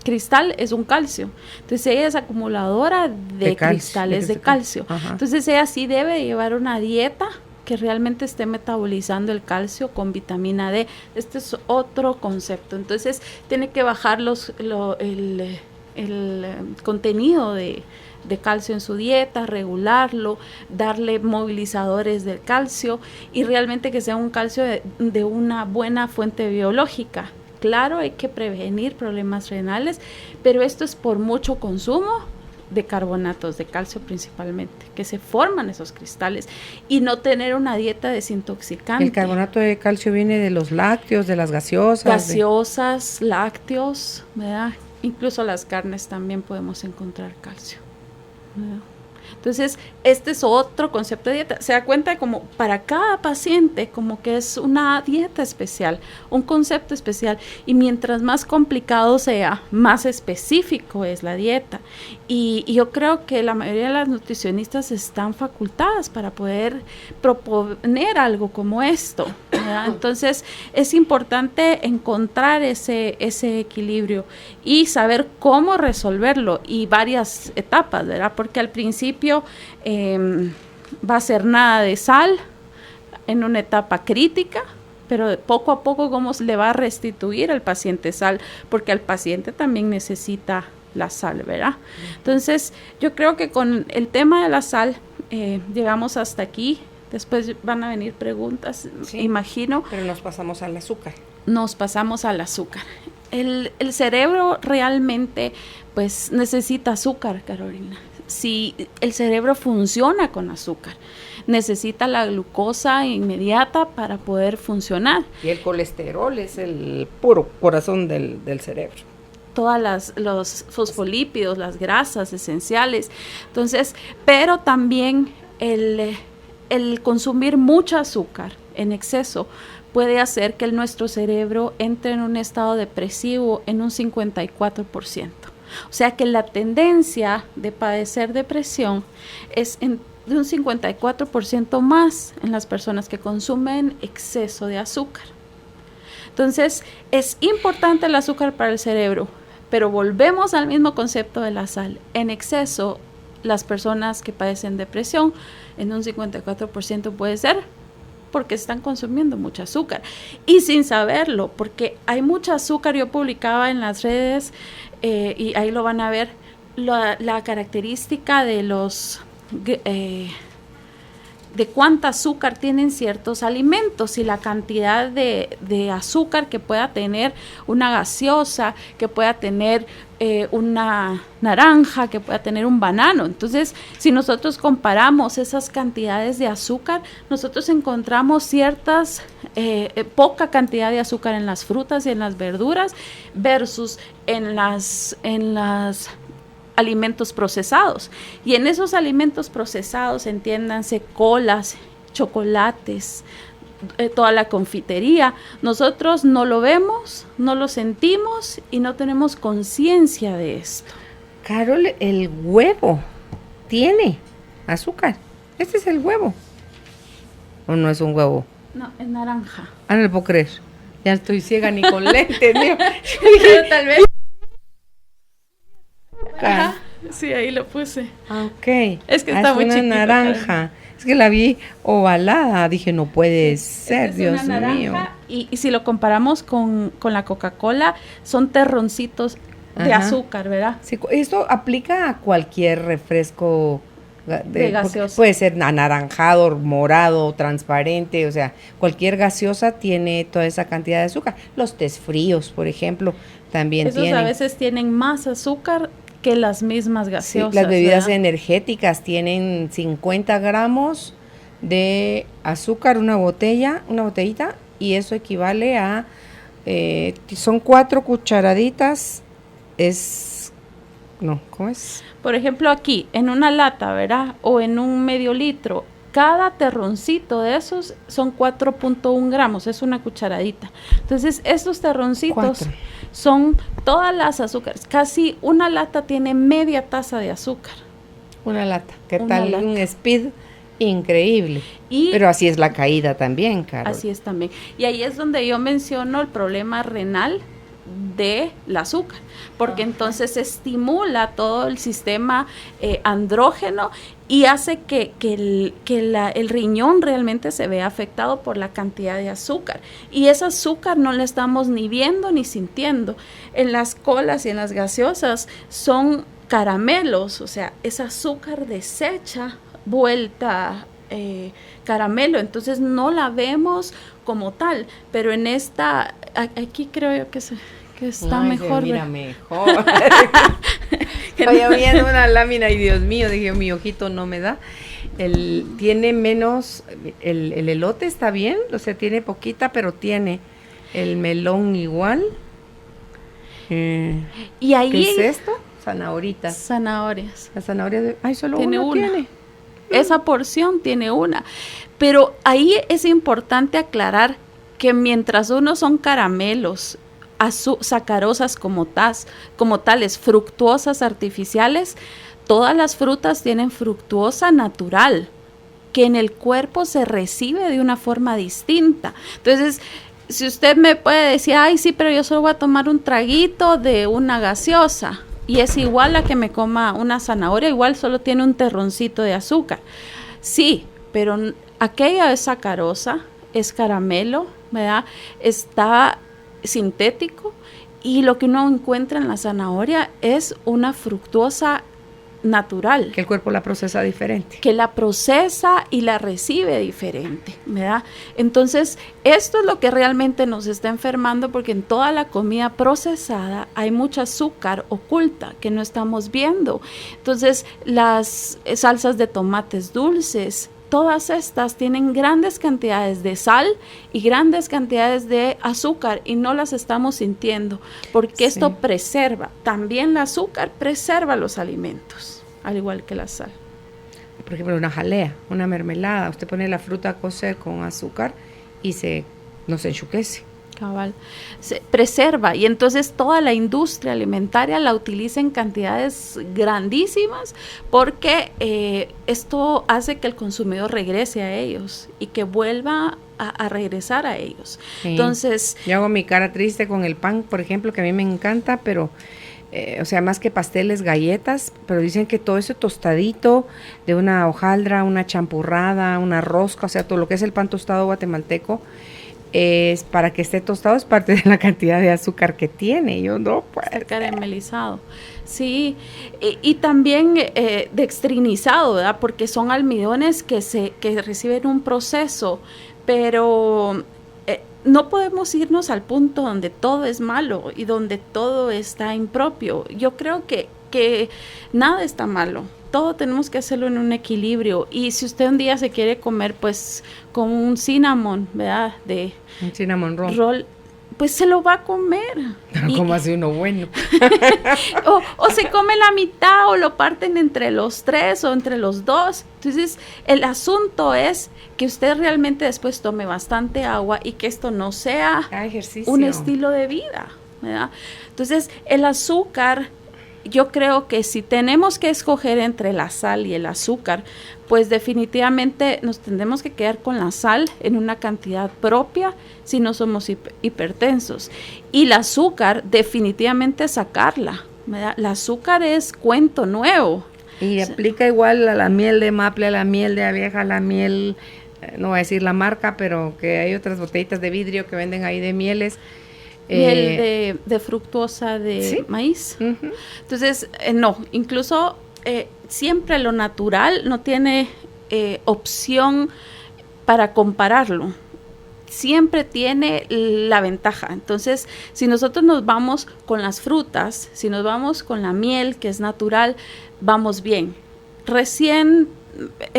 cristal es un calcio. Entonces ella es acumuladora de cristales de calcio. Entonces ella sí debe llevar una dieta que realmente esté metabolizando el calcio con vitamina D. Este es otro concepto. Entonces tiene que bajar el contenido de calcio en su dieta, regularlo, darle movilizadores del calcio y realmente que sea un calcio de una buena fuente biológica, claro, hay que prevenir problemas renales, pero esto es por mucho consumo de carbonatos de calcio principalmente, que se forman esos cristales, y no tener una dieta desintoxicante. El carbonato de calcio viene de los lácteos, de las gaseosas. Gaseosas, lácteos, ¿verdad? Incluso las carnes también podemos encontrar calcio, ¿verdad? Entonces, este es otro concepto de dieta. Se da cuenta como para cada paciente como que es una dieta especial, un concepto especial, y mientras más complicado sea, más específico es la dieta. Y yo creo que la mayoría de las nutricionistas están facultadas para poder proponer algo como esto, ¿verdad? Entonces, es importante encontrar ese equilibrio y saber cómo resolverlo, y varias etapas, ¿verdad? Porque al principio va a ser nada de sal en una etapa crítica, pero poco a poco cómo le va a restituir al paciente sal, porque al paciente también necesita la sal, ¿verdad? Entonces, yo creo que con el tema de la sal llegamos hasta aquí. Después van a venir preguntas, sí, imagino. Pero nos pasamos al azúcar. Nos pasamos al azúcar. El cerebro realmente, pues, necesita azúcar, Carolina. Si el cerebro funciona con azúcar, necesita la glucosa inmediata para poder funcionar. Y el colesterol es el puro corazón del cerebro. Todas los fosfolípidos, las grasas esenciales. Entonces, pero también el consumir mucho azúcar en exceso puede hacer que nuestro cerebro entre en un estado depresivo en un 54%. O sea que la tendencia de padecer depresión es de un 54% más en las personas que consumen exceso de azúcar. Entonces, es importante el azúcar para el cerebro, pero volvemos al mismo concepto de la sal. En exceso, las personas que padecen depresión, en un 54% puede ser porque están consumiendo mucho azúcar. Y sin saberlo, porque hay mucho azúcar. Yo publicaba en las redes, y ahí lo van a ver, la característica de de cuánta azúcar tienen ciertos alimentos y la cantidad de azúcar que pueda tener una gaseosa, que pueda tener una naranja, que pueda tener un banano. Entonces, si nosotros comparamos esas cantidades de azúcar, nosotros encontramos poca cantidad de azúcar en las frutas y en las verduras versus en las alimentos procesados. Y en esos alimentos procesados, entiéndanse, colas, chocolates, toda la confitería, nosotros no lo vemos, no lo sentimos y no tenemos conciencia de esto. Carol, el huevo tiene azúcar. Este es el huevo. ¿O no es un huevo? No, es naranja. Ah, no le puedo creer. Ya estoy ciega ni con lentes, mío. Pero tal vez. Ajá, sí, ahí lo puse. Ok. Es que está muy una chiquito, naranja. Karen. Es que la vi ovalada. Dije, no puede ser, Dios mío. Y si lo comparamos con la Coca-Cola, son terroncitos de azúcar, ¿verdad? Sí, esto aplica a cualquier refresco de gaseosa. Puede ser anaranjado, morado, transparente, o sea, cualquier gaseosa tiene toda esa cantidad de azúcar. Los tés fríos, por ejemplo, también esos tienen. A veces tienen más azúcar que las mismas gaseosas. Sí, las bebidas ¿verdad? energéticas tienen 50 gramos de azúcar, una botellita, y eso equivale a, son 4 cucharaditas, ¿cómo es? Por ejemplo, aquí, en una lata, ¿verdad? O en un medio litro, cada terroncito de esos son 4.1 gramos, es una cucharadita. Entonces, estos terroncitos son todas las azúcares. Casi una lata tiene media taza de azúcar. Una lata. ¿Qué tal? Un speed increíble. Pero así es la caída también, Carol. Así es también. Y ahí es donde yo menciono el problema renal del azúcar, porque entonces estimula todo el sistema andrógeno y hace que el riñón realmente se vea afectado por la cantidad de azúcar, y ese azúcar no lo estamos ni viendo ni sintiendo. En las colas y en las gaseosas son caramelos, o sea, es azúcar deshecha vuelta caramelo, entonces no la vemos como tal, pero en esta, aquí creo yo que está mejor. Mira, mejor. Estoy viendo una lámina y Dios mío, dije, mi ojito no me da. Tiene menos, el elote está bien, o sea, tiene poquita, pero tiene el melón igual. Y ahí, ¿qué es esto? Zanahoritas. Zanahorias. La zanahoria solo tiene una tiene. Esa porción tiene una. Pero ahí es importante aclarar que mientras unos son caramelos, sacarosas como tales, fructuosas artificiales, todas las frutas tienen fructuosa natural, que en el cuerpo se recibe de una forma distinta. Entonces, si usted me puede decir, ay, sí, pero yo solo voy a tomar un traguito de una gaseosa, y es igual a que me coma una zanahoria, igual solo tiene un terroncito de azúcar. Sí, pero aquella es sacarosa, es caramelo, ¿verdad? Está sintético, y lo que uno encuentra en la zanahoria es una fructuosa natural. Que el cuerpo la procesa diferente. Que la procesa y la recibe diferente, ¿verdad? Entonces, esto es lo que realmente nos está enfermando, porque en toda la comida procesada hay mucha azúcar oculta que no estamos viendo. Entonces, las salsas de tomates dulces, todas estas tienen grandes cantidades de sal y grandes cantidades de azúcar y no las estamos sintiendo, porque esto preserva. También el azúcar preserva los alimentos, al igual que la sal. Por ejemplo, una jalea, una mermelada, usted pone la fruta a cocer con azúcar y no se enchuquece. Cabal, se preserva, y entonces toda la industria alimentaria la utiliza en cantidades grandísimas, porque esto hace que el consumidor regrese a ellos y que vuelva a regresar a ellos. Sí. Entonces, yo hago mi cara triste con el pan, por ejemplo, que a mí me encanta, pero o sea, más que pasteles, galletas, pero dicen que todo eso tostadito de una hojaldra, una champurrada, una rosca, o sea, todo lo que es el pan tostado guatemalteco, es para que esté tostado, es parte de la cantidad de azúcar que tiene. Yo no puedo. Caramelizado. Sí, y también dextrinizado, ¿verdad? Porque son almidones que reciben un proceso, pero no podemos irnos al punto donde todo es malo y donde todo está impropio. Yo creo que nada está malo. Todo tenemos que hacerlo en un equilibrio. Y si usted un día se quiere comer, pues, con un cinnamon, ¿verdad? Un cinnamon roll, pues se lo va a comer. Pero ¿cómo hace uno bueno? o se come la mitad, o lo parten entre los 3 o entre los 2. Entonces, el asunto es que usted realmente después tome bastante agua y que esto no sea un estilo de vida, ¿verdad? Entonces, el azúcar, yo creo que si tenemos que escoger entre la sal y el azúcar, pues definitivamente nos tendremos que quedar con la sal en una cantidad propia si no somos hipertensos. Y el azúcar, definitivamente sacarla, ¿verdad? El azúcar es cuento nuevo. Y aplica igual a la miel de maple, a la miel de abeja, a la miel, no voy a decir la marca, pero que hay otras botellitas de vidrio que venden ahí de mieles. Miel de fructuosa de maíz. Uh-huh. Entonces, no, incluso siempre lo natural no tiene opción para compararlo. Siempre tiene la ventaja. Entonces, si nosotros nos vamos con las frutas, si nos vamos con la miel, que es natural, vamos bien. Recién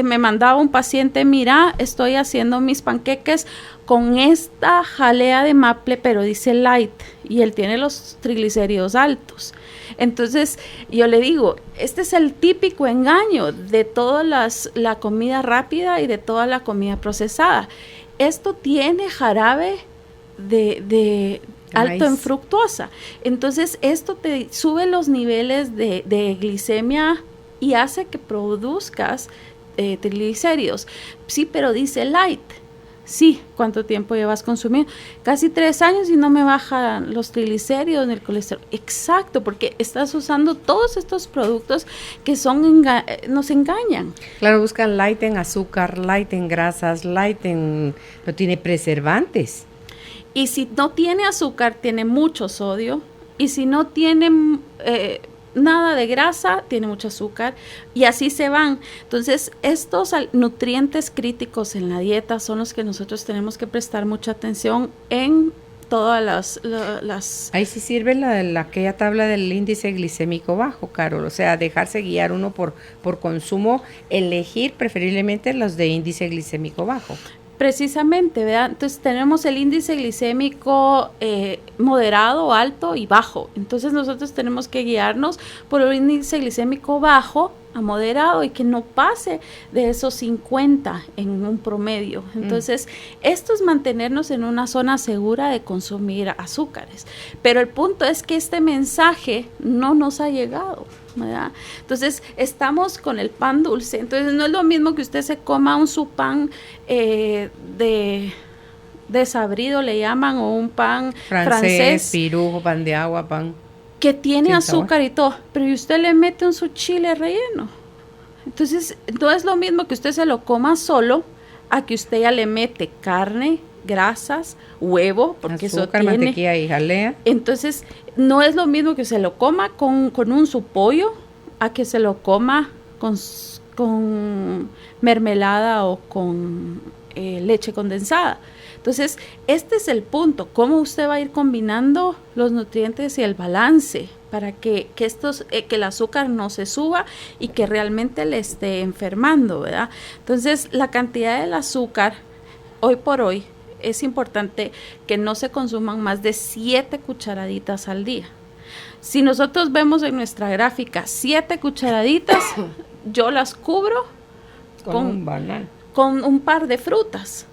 me mandaba un paciente, mira, estoy haciendo mis panqueques con esta jalea de maple, pero dice light, y él tiene los triglicéridos altos. Entonces, yo le digo, este es el típico engaño de toda la comida rápida y de toda la comida procesada. Esto tiene jarabe de alto en fructosa. Entonces, esto te sube los niveles de glicemia y hace que produzcas triglicéridos. Sí, pero dice light. Sí, ¿cuánto tiempo llevas consumiendo? Casi 3 años y no me bajan los triglicéridos ni el colesterol. Exacto, porque estás usando todos estos productos que nos engañan. Claro, buscan light en azúcar, light en grasas, no tiene preservantes. Y si no tiene azúcar, tiene mucho sodio. Y si no tiene nada de grasa, tiene mucho azúcar, y así se van. Entonces, estos nutrientes críticos en la dieta son los que nosotros tenemos que prestar mucha atención en todas las... Ahí sí sirve aquella tabla del índice glicémico bajo, Carol, o sea, dejarse guiar uno por consumo, elegir preferiblemente los de índice glicémico bajo. Precisamente, ¿verdad? Entonces tenemos el índice glicémico moderado, alto y bajo. Entonces nosotros tenemos que guiarnos por el índice glicémico bajo a moderado y que no pase de esos 50 en un promedio. Entonces, esto es mantenernos en una zona segura de consumir azúcares. Pero el punto es que este mensaje no nos ha llegado, ¿verdad? Entonces, estamos con el pan dulce. Entonces, no es lo mismo que usted se coma su pan de desabrido, le llaman, o un pan francés. Pirujo, pan de agua, pan... que tiene azúcar y todo, pero y usted le mete su chile relleno. Entonces, no es lo mismo que usted se lo coma solo, a que usted ya le mete carne, grasas, huevo, porque azúcar, eso tiene... mantequilla y jalea. Entonces, no es lo mismo que se lo coma con su pollo, a que se lo coma con mermelada o con leche condensada. Entonces, este es el punto, cómo usted va a ir combinando los nutrientes y el balance para que el azúcar no se suba y que realmente le esté enfermando, ¿verdad? Entonces, la cantidad del azúcar, hoy por hoy, es importante que no se consuman más de 7 cucharaditas al día. Si nosotros vemos en nuestra gráfica 7 cucharaditas, yo las cubro con un par de frutas.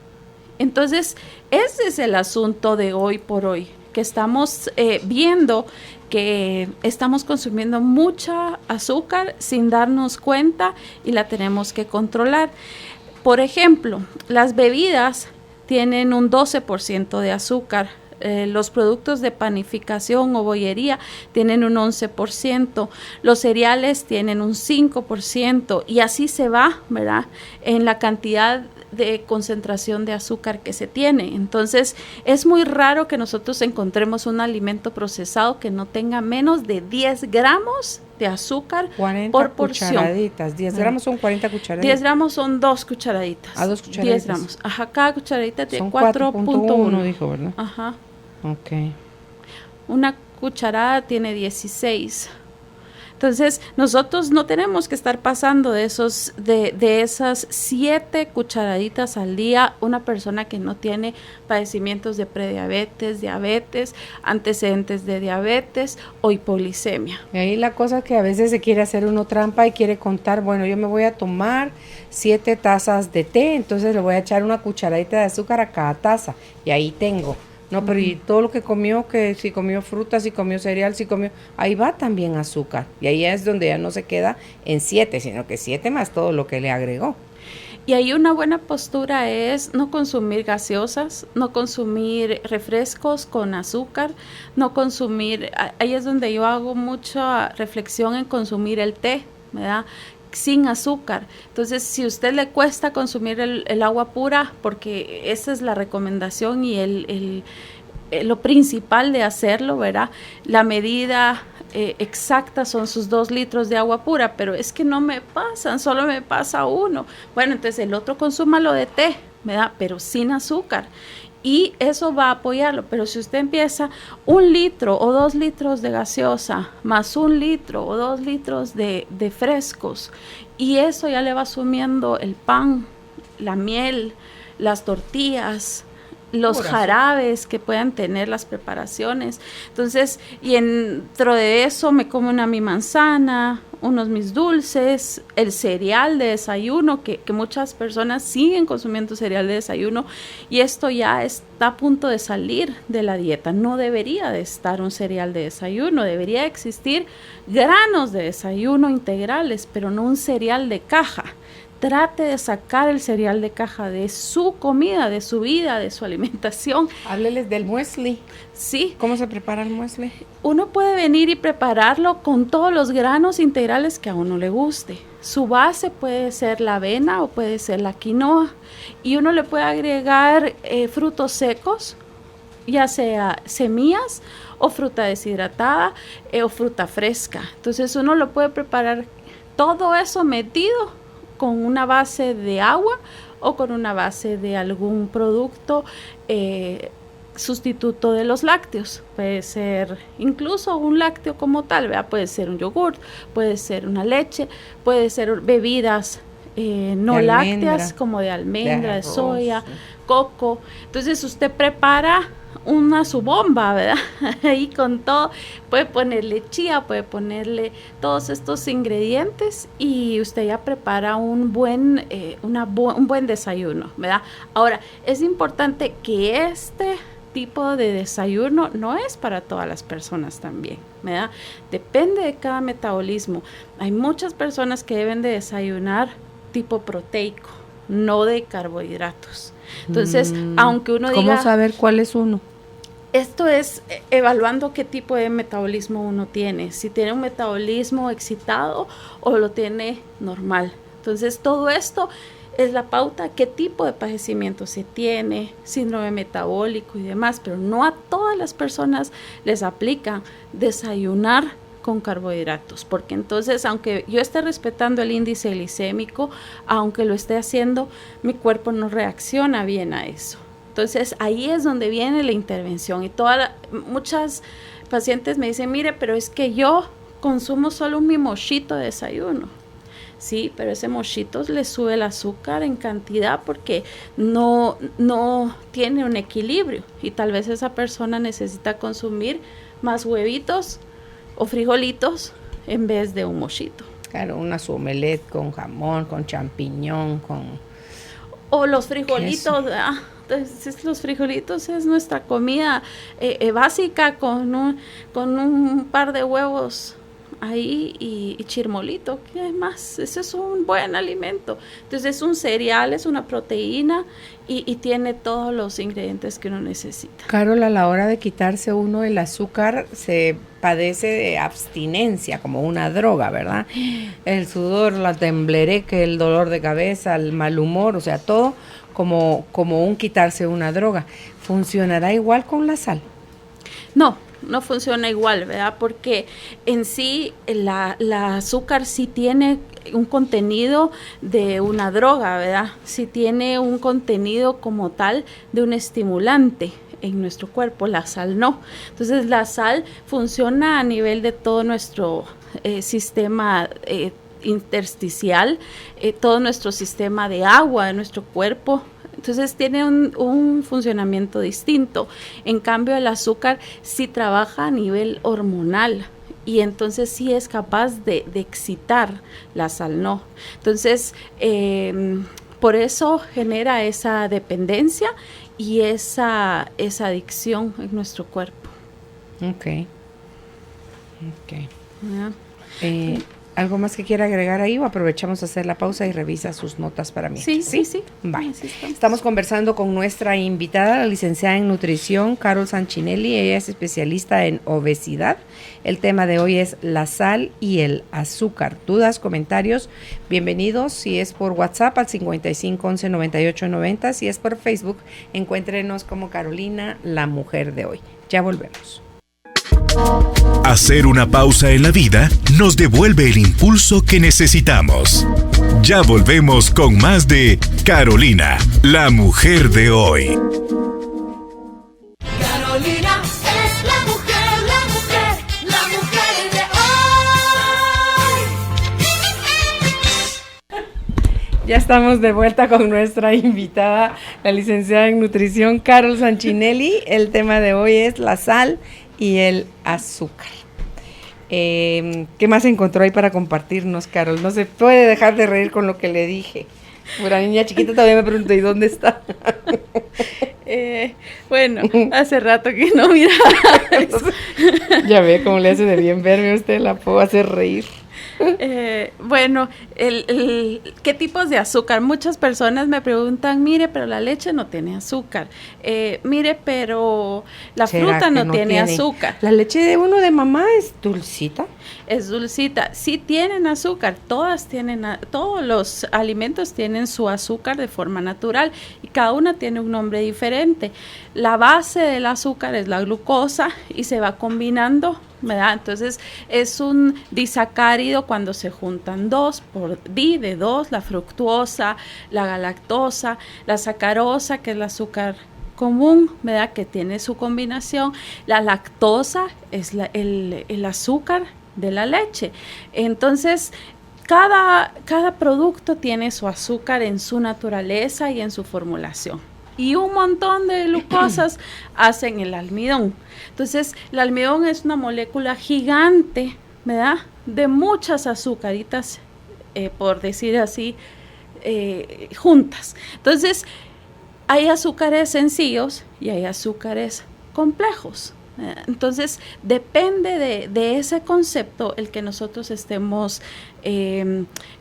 Entonces, ese es el asunto de hoy por hoy, que estamos viendo que estamos consumiendo mucha azúcar sin darnos cuenta y la tenemos que controlar. Por ejemplo, las bebidas tienen un 12% de azúcar. Los productos de panificación o bollería tienen un 11%, los cereales tienen un 5%, y así se va, ¿verdad?, en la cantidad de concentración de azúcar que se tiene. Entonces, es muy raro que nosotros encontremos un alimento procesado que no tenga menos de 10 gramos de azúcar por porción. 40 cucharaditas. 10 gramos son 40 cucharaditas. 10 gramos son 2 cucharaditas. 2 cucharaditas. 10 gramos. Ajá, cada cucharadita tiene 4.1, dijo, ¿verdad? Ajá. Ok. Una cucharada tiene 16. Entonces, nosotros no tenemos que estar pasando de esas 7 cucharaditas al día. Una persona que no tiene padecimientos de prediabetes, diabetes, antecedentes de diabetes o hipoglicemia. Y ahí la cosa que a veces se quiere hacer uno trampa y quiere contar, bueno, yo me voy a tomar 7 tazas de té, entonces le voy a echar una cucharadita de azúcar a cada taza, y ahí tengo. No, pero y todo lo que comió, que si comió fruta, si comió cereal, si comió, ahí va también azúcar. Y ahí es donde ya no se queda en 7, sino que 7 más todo lo que le agregó. Y ahí una buena postura es no consumir gaseosas, no consumir refrescos con azúcar, no consumir, ahí es donde yo hago mucha reflexión en consumir el té, ¿verdad?, sin azúcar. Entonces, si a usted le cuesta consumir el agua pura, porque esa es la recomendación y lo principal de hacerlo, ¿verdad? La medida exacta son sus 2 litros de agua pura, pero es que no me pasan, solo me pasa 1. Bueno, entonces el otro consúmalo de té, ¿verdad?, pero sin azúcar. Y eso va a apoyarlo, pero si usted empieza 1 litro o 2 litros de gaseosa, más 1 litro o 2 litros de frescos, y eso ya le va sumiendo el pan, la miel, las tortillas, los jarabes que puedan tener las preparaciones. Entonces, y dentro de eso me como mi manzana, unos mis dulces, el cereal de desayuno, que muchas personas siguen consumiendo cereal de desayuno, y esto ya está a punto de salir de la dieta. No debería de estar un cereal de desayuno, debería existir granos de desayuno integrales, pero no un cereal de caja. Trate de sacar el cereal de caja de su comida, de su vida, de su alimentación. Hábleles del muesli. Sí. ¿Cómo se prepara el muesli? Uno puede venir y prepararlo con todos los granos integrales que a uno le guste. Su base puede ser la avena o puede ser la quinoa. Y uno le puede agregar frutos secos ya sea semillas o fruta deshidratada o fruta fresca. Entonces uno lo puede preparar todo eso metido con una base de agua o con una base de algún producto sustituto de los lácteos. Puede ser incluso un lácteo como tal, ¿verdad? Puede ser un yogur, puede ser una leche, puede ser bebidas no lácteas como de almendra, de soya, coco. Entonces usted prepara su bomba, ¿verdad? Ahí con todo, puede ponerle chía, puede ponerle todos estos ingredientes y usted ya prepara un buen desayuno, ¿verdad? Ahora, es importante que este tipo de desayuno no es para todas las personas también, ¿verdad? Depende de cada metabolismo. Hay muchas personas que deben de desayunar tipo proteico, no de carbohidratos. Entonces, aunque uno diga... ¿Cómo saber cuál es uno? Esto es evaluando qué tipo de metabolismo uno tiene, si tiene un metabolismo excitado o lo tiene normal. Entonces, todo esto es la pauta, qué tipo de padecimiento se tiene, síndrome metabólico y demás, pero no a todas las personas les aplica desayunar con carbohidratos, porque entonces, aunque yo esté respetando el índice glicémico, aunque lo esté haciendo, mi cuerpo no reacciona bien a eso. Entonces, ahí es donde viene la intervención y muchas pacientes me dicen, mire, pero es que yo consumo solo un mochito de desayuno. Sí, pero ese mochito le sube el azúcar en cantidad porque no tiene un equilibrio y tal vez esa persona necesita consumir más huevitos o frijolitos en vez de un mochito. Claro, una su omelette con jamón, con champiñón, o los frijolitos, entonces los frijolitos es nuestra comida básica con un par de huevos ahí y chirmolito, ¿qué más? Ese es un buen alimento. Entonces es un cereal, es una proteína y tiene todos los ingredientes que uno necesita. Carol, a la hora de quitarse uno el azúcar se padece de abstinencia, como una droga, ¿verdad? El sudor, la temblereque, el dolor de cabeza, el mal humor, o sea, todo como un quitarse una droga. ¿Funcionará igual con la sal? No funciona igual, ¿verdad? Porque en sí la azúcar sí tiene un contenido de una droga, ¿verdad? Sí tiene un contenido como tal de un estimulante en nuestro cuerpo, la sal no. Entonces la sal funciona a nivel de todo nuestro sistema intersticial, todo nuestro sistema de agua de nuestro cuerpo. Entonces tiene un funcionamiento distinto. En cambio, el azúcar sí trabaja a nivel hormonal y entonces sí es capaz de excitar, la sal no. Entonces, por eso genera esa dependencia y esa adicción en nuestro cuerpo. Ok. ¿Algo más que quiera agregar ahí o aprovechamos a hacer la pausa y revisa sus notas para mí? Sí. Bye. Estamos conversando con nuestra invitada, la licenciada en nutrición, Carol Sanchinelli. Ella es especialista en obesidad. El tema de hoy es la sal y el azúcar. ¿Dudas, comentarios? Bienvenidos. Si es por WhatsApp al 55 11 98 90. Si es por Facebook, encuéntrenos como Carolina, la mujer de hoy. Ya volvemos. Hacer una pausa en la vida nos devuelve el impulso que necesitamos. Ya volvemos con más de Carolina, la mujer de hoy. Carolina es la mujer de hoy. Ya estamos de vuelta con nuestra invitada, la licenciada en nutrición, Carol Sanchinelli. El tema de hoy es la sal y el azúcar. ¿Qué más encontró ahí para compartirnos, Carol? No se puede dejar de reír con lo que le dije. Una niña chiquita todavía me pregunto, ¿y dónde está? Bueno, hace rato que no miraba eso. Ya ve cómo le hace de bien verme, usted la puedo hacer reír. Bueno, ¿qué tipos de azúcar? Muchas personas me preguntan, mire, pero la leche no tiene azúcar. Mire, pero la fruta no tiene azúcar. La leche de uno de mamá es dulcita. Es dulcita. Sí tienen azúcar. Todos los alimentos tienen su azúcar de forma natural y cada una tiene un nombre diferente. La base del azúcar es la glucosa y se va combinando, ¿verdad? Entonces es un disacárido cuando se juntan dos, por de dos, la fructuosa, la galactosa, la sacarosa, que es el azúcar común, ¿verdad? Que tiene su combinación. La lactosa es el azúcar de la leche. Entonces, cada producto tiene su azúcar en su naturaleza y en su formulación. Y un montón de glucosas hacen el almidón. Entonces, el almidón es una molécula gigante, ¿verdad? De muchas azucaritas, por decir así, juntas. Entonces, hay azúcares sencillos y hay azúcares complejos. Entonces, depende de ese concepto el que nosotros estemos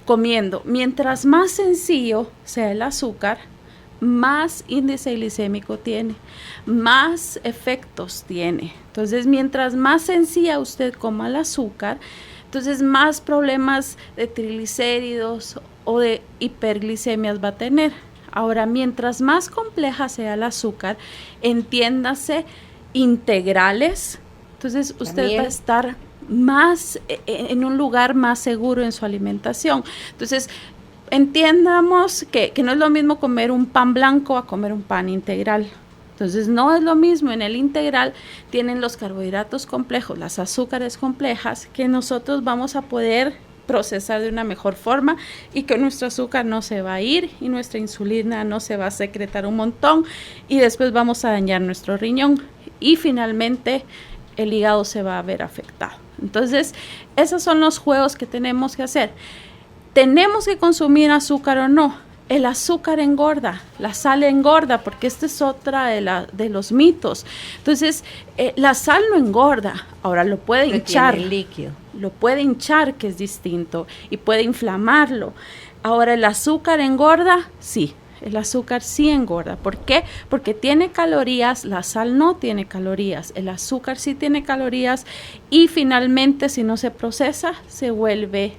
comiendo. Mientras más sencillo sea el azúcar, más índice glicémico tiene, más efectos tiene. Entonces, mientras más sencilla usted coma el azúcar, entonces más problemas de triglicéridos o de hiperglicemias va a tener. Ahora, mientras más compleja sea el azúcar, entiéndase integrales, entonces usted va a estar más en un lugar más seguro en su alimentación. Entonces, entiendamos que no es lo mismo comer un pan blanco a comer un pan integral. Entonces, no es lo mismo. En el integral tienen los carbohidratos complejos, las azúcares complejas, que nosotros vamos a poder procesar de una mejor forma y que nuestro azúcar no se va a ir y nuestra insulina no se va a secretar un montón y después vamos a dañar nuestro riñón y finalmente el hígado se va a ver afectado. Entonces, esos son los juegos que tenemos que hacer. ¿Tenemos que consumir azúcar o no? El azúcar engorda, la sal engorda, porque esta es otra de los mitos. Entonces, la sal no engorda, ahora lo puede hinchar. Tiene líquido. Lo puede hinchar, que es distinto, y puede inflamarlo. Ahora, ¿el azúcar engorda? Sí, el azúcar sí engorda. ¿Por qué? Porque tiene calorías, la sal no tiene calorías, el azúcar sí tiene calorías y finalmente, si no se procesa, se vuelve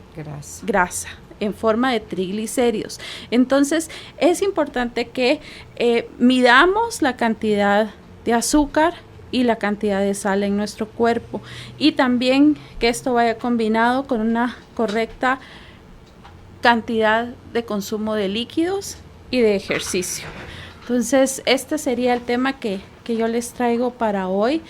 grasa en forma de triglicéridos. Entonces, es importante que midamos la cantidad de azúcar y la cantidad de sal en nuestro cuerpo y también que esto vaya combinado con una correcta cantidad de consumo de líquidos y de ejercicio. Entonces, este sería el tema que yo les traigo para hoy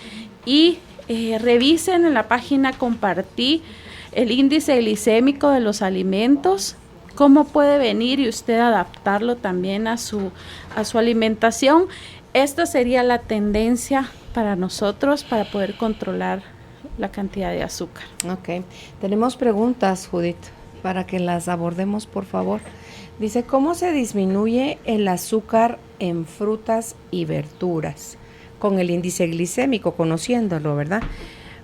y revisen en la página, compartí el índice glicémico de los alimentos, cómo puede venir y usted adaptarlo también a su alimentación. Esta sería la tendencia para nosotros para poder controlar la cantidad de azúcar. Ok, tenemos preguntas, Judith, para que las abordemos, por favor. Dice, ¿cómo se disminuye el azúcar en frutas y verduras? Con el índice glicémico, conociéndolo, ¿verdad?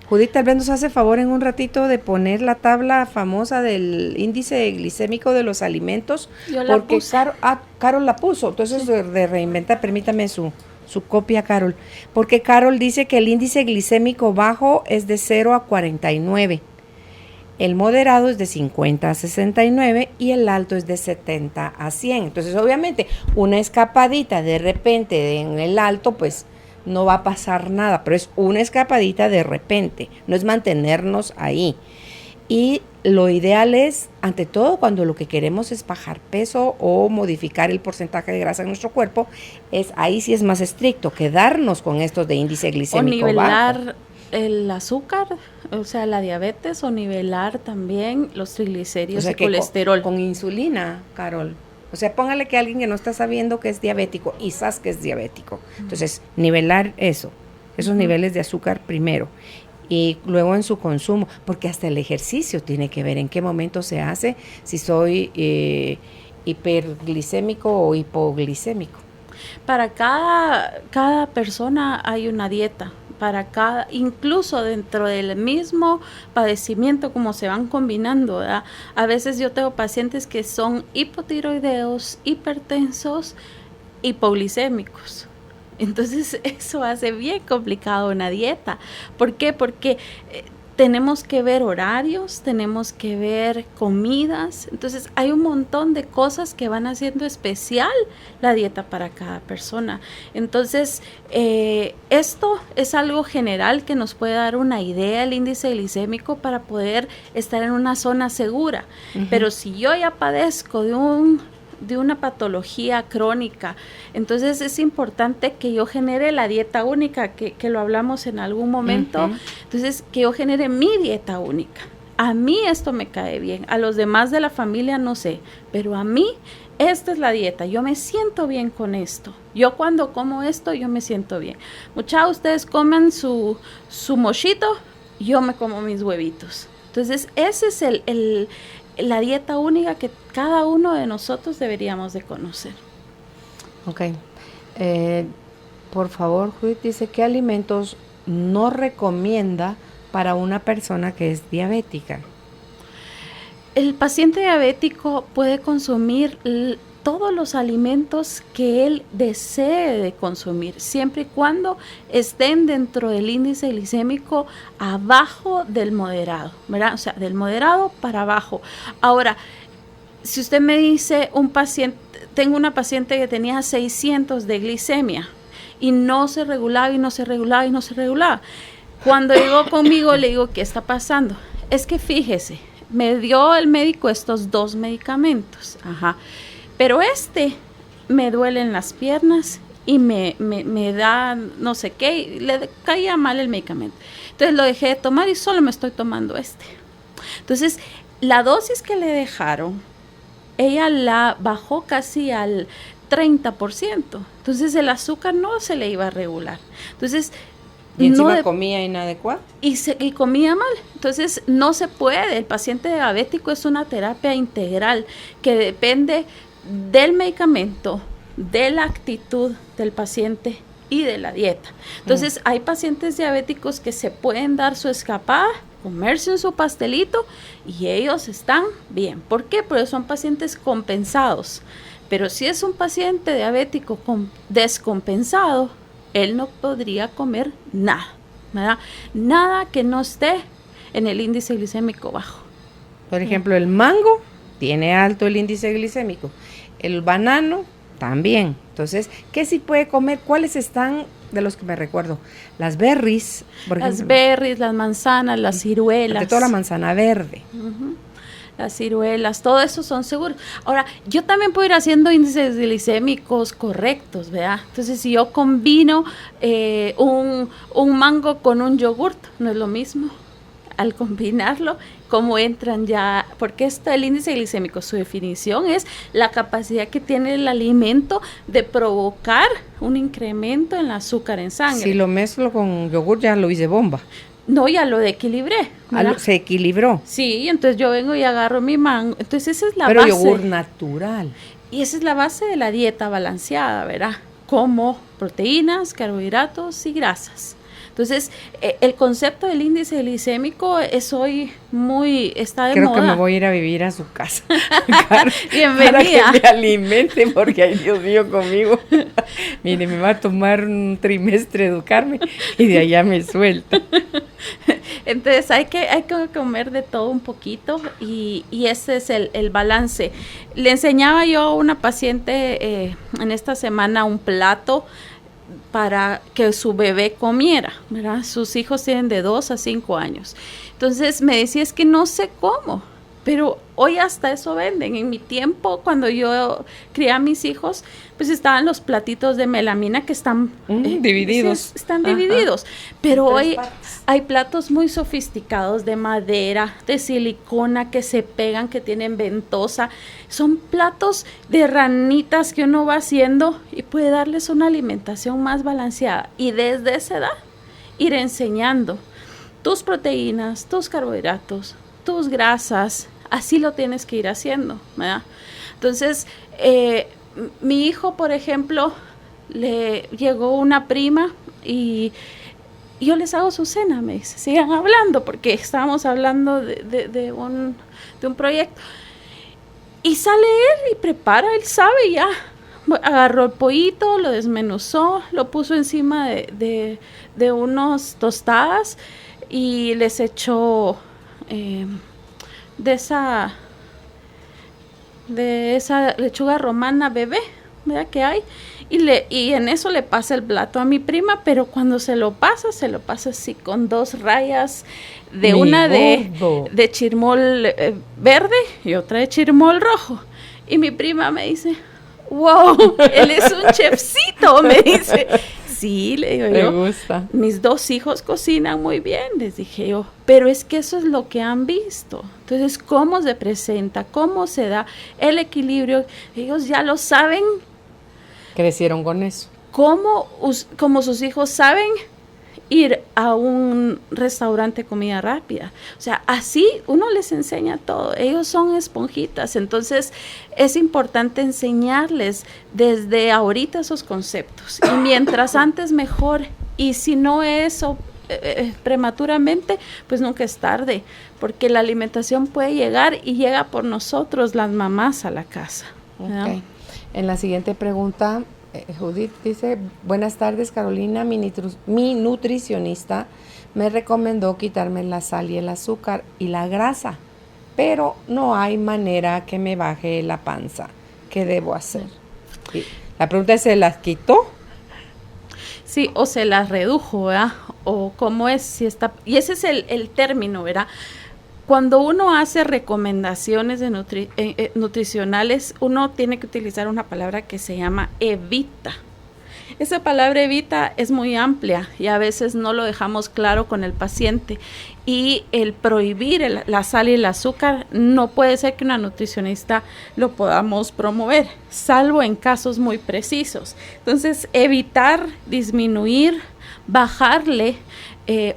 Judith, tal vez nos hace favor en un ratito de poner la tabla famosa del índice glicémico de los alimentos. Yo la porque puse. Carol la puso, entonces Sí. de Reinventar, permítame su copia, Carol. Porque Carol dice que el índice glicémico bajo es de 0 a 49. El moderado es de 50 a 69 y el alto es de 70 a 100. Entonces, obviamente, una escapadita de repente en el alto, pues no va a pasar nada, pero es una escapadita de repente, no es mantenernos ahí. Y lo ideal es, ante todo, cuando lo que queremos es bajar peso o modificar el porcentaje de grasa en nuestro cuerpo, ahí sí es más estricto, quedarnos con estos de índice glicémico o nivelar bajo. el azúcar, o sea, la diabetes, o nivelar también los triglicéridos, O sea, y que colesterol. con insulina, Carol. O sea, póngale que alguien que no está sabiendo que es diabético y sabes que es diabético. Entonces, nivelar esos niveles de azúcar primero y luego en su consumo, porque hasta el ejercicio tiene que ver en qué momento se hace, si soy hiperglicémico o hipoglicémico. Para cada persona hay una dieta, para cada, incluso dentro del mismo padecimiento, como se van combinando, ¿verdad? A veces yo tengo pacientes que son hipotiroideos, hipertensos, hipoglicémicos. Entonces eso hace bien complicado una dieta. ¿Por qué? Porque tenemos que ver horarios, tenemos que ver comidas, entonces hay un montón de cosas que van haciendo especial la dieta para cada persona. Entonces, esto es algo general que nos puede dar una idea del índice glicémico para poder estar en una zona segura. Uh-huh. Pero si yo ya padezco de una patología crónica, entonces es importante que yo genere la dieta única, que lo hablamos en algún momento. Uh-huh. Entonces, que yo genere mi dieta única. A mí esto me cae bien, a los demás de la familia no sé, pero a mí esta es la dieta, yo me siento bien con esto. Yo cuando como esto, yo me siento bien. Muchas de ustedes comen su mochito, yo me como mis huevitos. Entonces, ese es la dieta única que cada uno de nosotros deberíamos de conocer. Ok. Por favor, Judith dice, ¿qué alimentos no recomienda para una persona que es diabética? El paciente diabético puede consumir todos los alimentos que él desee de consumir, siempre y cuando estén dentro del índice glicémico abajo del moderado, ¿verdad? O sea, del moderado para abajo. Ahora, si usted me dice tengo una paciente que tenía 600 de glicemia y no se regulaba y no se regulaba y no se regulaba. Cuando llegó conmigo le digo, ¿qué está pasando? Es que fíjese, me dio el médico estos 2 medicamentos, ajá. Pero me duelen las piernas y me da no sé qué, y le caía mal el medicamento. Entonces lo dejé de tomar y solo me estoy tomando Entonces, la dosis que le dejaron, ella la bajó casi al 30%. Entonces el azúcar no se le iba a regular. Entonces, y encima comía inadecuado. Y comía mal. Entonces, no se puede. El paciente diabético es una terapia integral que depende del medicamento, de la actitud del paciente y de la dieta. Entonces, hay pacientes diabéticos que se pueden dar su escapada, comerse su pastelito y ellos están bien. ¿Por qué? Porque son pacientes compensados. Pero si es un paciente diabético descompensado, él no podría comer nada, ¿verdad? Nada que no esté en el índice glicémico bajo. Por ejemplo, el mango tiene alto el índice glicémico, el banano también. Entonces, ¿qué sí puede comer? ¿Cuáles están de los que me recuerdo? Las berries, por ejemplo. Las berries, las manzanas, las ciruelas. De toda la manzana verde. Uh-huh. Las ciruelas, todo eso son seguros. Ahora, yo también puedo ir haciendo índices glicémicos correctos, ¿verdad? Entonces, si yo combino un mango con un yogurt, no es lo mismo. Al combinarlo, cómo entran ya, porque el índice glicémico, su definición es la capacidad que tiene el alimento de provocar un incremento en el azúcar en sangre. Si lo mezclo con yogur, ya lo hice bomba. No, ya lo equilibré. Se equilibró. Sí, entonces yo vengo y agarro mi mango. Entonces esa es la base. Pero yogur natural. Y esa es la base de la dieta balanceada, ¿verdad? Como proteínas, carbohidratos y grasas. Entonces, el concepto del índice glicémico es hoy está de moda. Creo que me voy a ir a vivir a su casa. Bienvenida. Para que me alimente, porque, ay, Dios mío, conmigo. Mire, me va a tomar un trimestre educarme y de allá me suelto. Entonces, hay que comer de todo un poquito y ese es el balance. Le enseñaba yo a una paciente en esta semana un plato para que su bebé comiera, ¿verdad? Sus hijos tienen de 2 a 5 años. Entonces me decía, es que no sé cómo, pero hoy hasta eso venden. En mi tiempo, cuando yo crié a mis hijos, pues estaban los platitos de melamina que están divididos. Están divididos, pero hoy hay platos muy sofisticados de madera, de silicona, que se pegan, que tienen ventosa. Son platos de ranitas que uno va haciendo y puede darles una alimentación más balanceada. Y desde esa edad, ir enseñando tus proteínas, tus carbohidratos, tus grasas. Así lo tienes que ir haciendo, ¿verdad? Entonces, mi hijo, por ejemplo, le llegó una prima y y yo les hago su cena, me dice, sigan hablando, porque estábamos hablando de un proyecto. Y sale él y prepara, él sabe ya. Agarró el pollito, lo desmenuzó, lo puso encima de unos tostadas y les echó de esa lechuga romana bebé, ¿verdad? Que hay. Y en eso le pasa el plato a mi prima, pero cuando se lo pasa así con 2 rayas, una de chirmol verde y otra de chirmol rojo. Y mi prima me dice, wow, él es un chefcito, me dice. Sí, le digo yo. Me gusta. Mis 2 hijos cocinan muy bien, les dije yo. Pero es que eso es lo que han visto. Entonces, ¿cómo se presenta? ¿Cómo se da el equilibrio? Ellos ya lo saben. Crecieron con eso. Como sus hijos saben ir a un restaurante de comida rápida. O sea, así uno les enseña todo. Ellos son esponjitas. Entonces, es importante enseñarles desde ahorita esos conceptos. Y mientras antes, mejor. Y si no eso prematuramente, pues nunca es tarde. Porque la alimentación puede llegar y llega por nosotros, las mamás, a la casa. Okay. En la siguiente pregunta, Judith dice, buenas tardes Carolina, mi nutricionista me recomendó quitarme la sal y el azúcar y la grasa, pero no hay manera que me baje la panza. ¿Qué debo hacer? Y la pregunta es, ¿se las quitó? Sí, o se las redujo, ¿verdad? O cómo es, si está, y ese es el término, ¿verdad? Cuando uno hace recomendaciones nutricionales, uno tiene que utilizar una palabra que se llama evita. Esa palabra evita es muy amplia y a veces no lo dejamos claro con el paciente. Y el prohibir la sal y el azúcar no puede ser que una nutricionista lo podamos promover, salvo en casos muy precisos. Entonces, evitar, disminuir, bajarle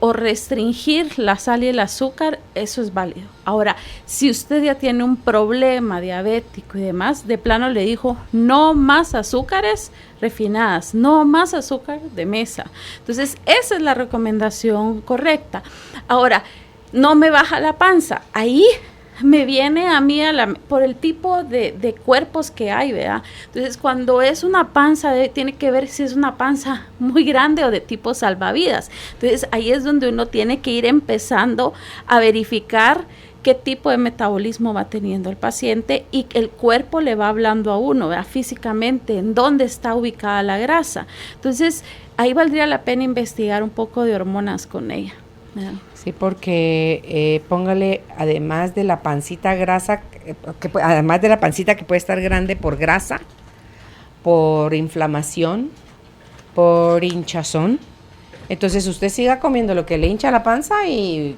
o restringir la sal y el azúcar, eso es válido. Ahora, si usted ya tiene un problema diabético y demás, de plano le dijo, no más azúcares refinadas, no más azúcar de mesa. Entonces, esa es la recomendación correcta. Ahora, no me baja la panza, ahí me viene a mí por el tipo de cuerpos que hay, ¿verdad? Entonces, cuando es una panza, tiene que ver si es una panza muy grande o de tipo salvavidas. Entonces, ahí es donde uno tiene que ir empezando a verificar qué tipo de metabolismo va teniendo el paciente y el cuerpo le va hablando a uno, ¿verdad? Físicamente, en dónde está ubicada la grasa. Entonces, ahí valdría la pena investigar un poco de hormonas con ella, ¿verdad? Sí, porque póngale, además de la pancita grasa, además de la pancita que puede estar grande por grasa, por inflamación, por hinchazón, entonces usted siga comiendo lo que le hincha la panza y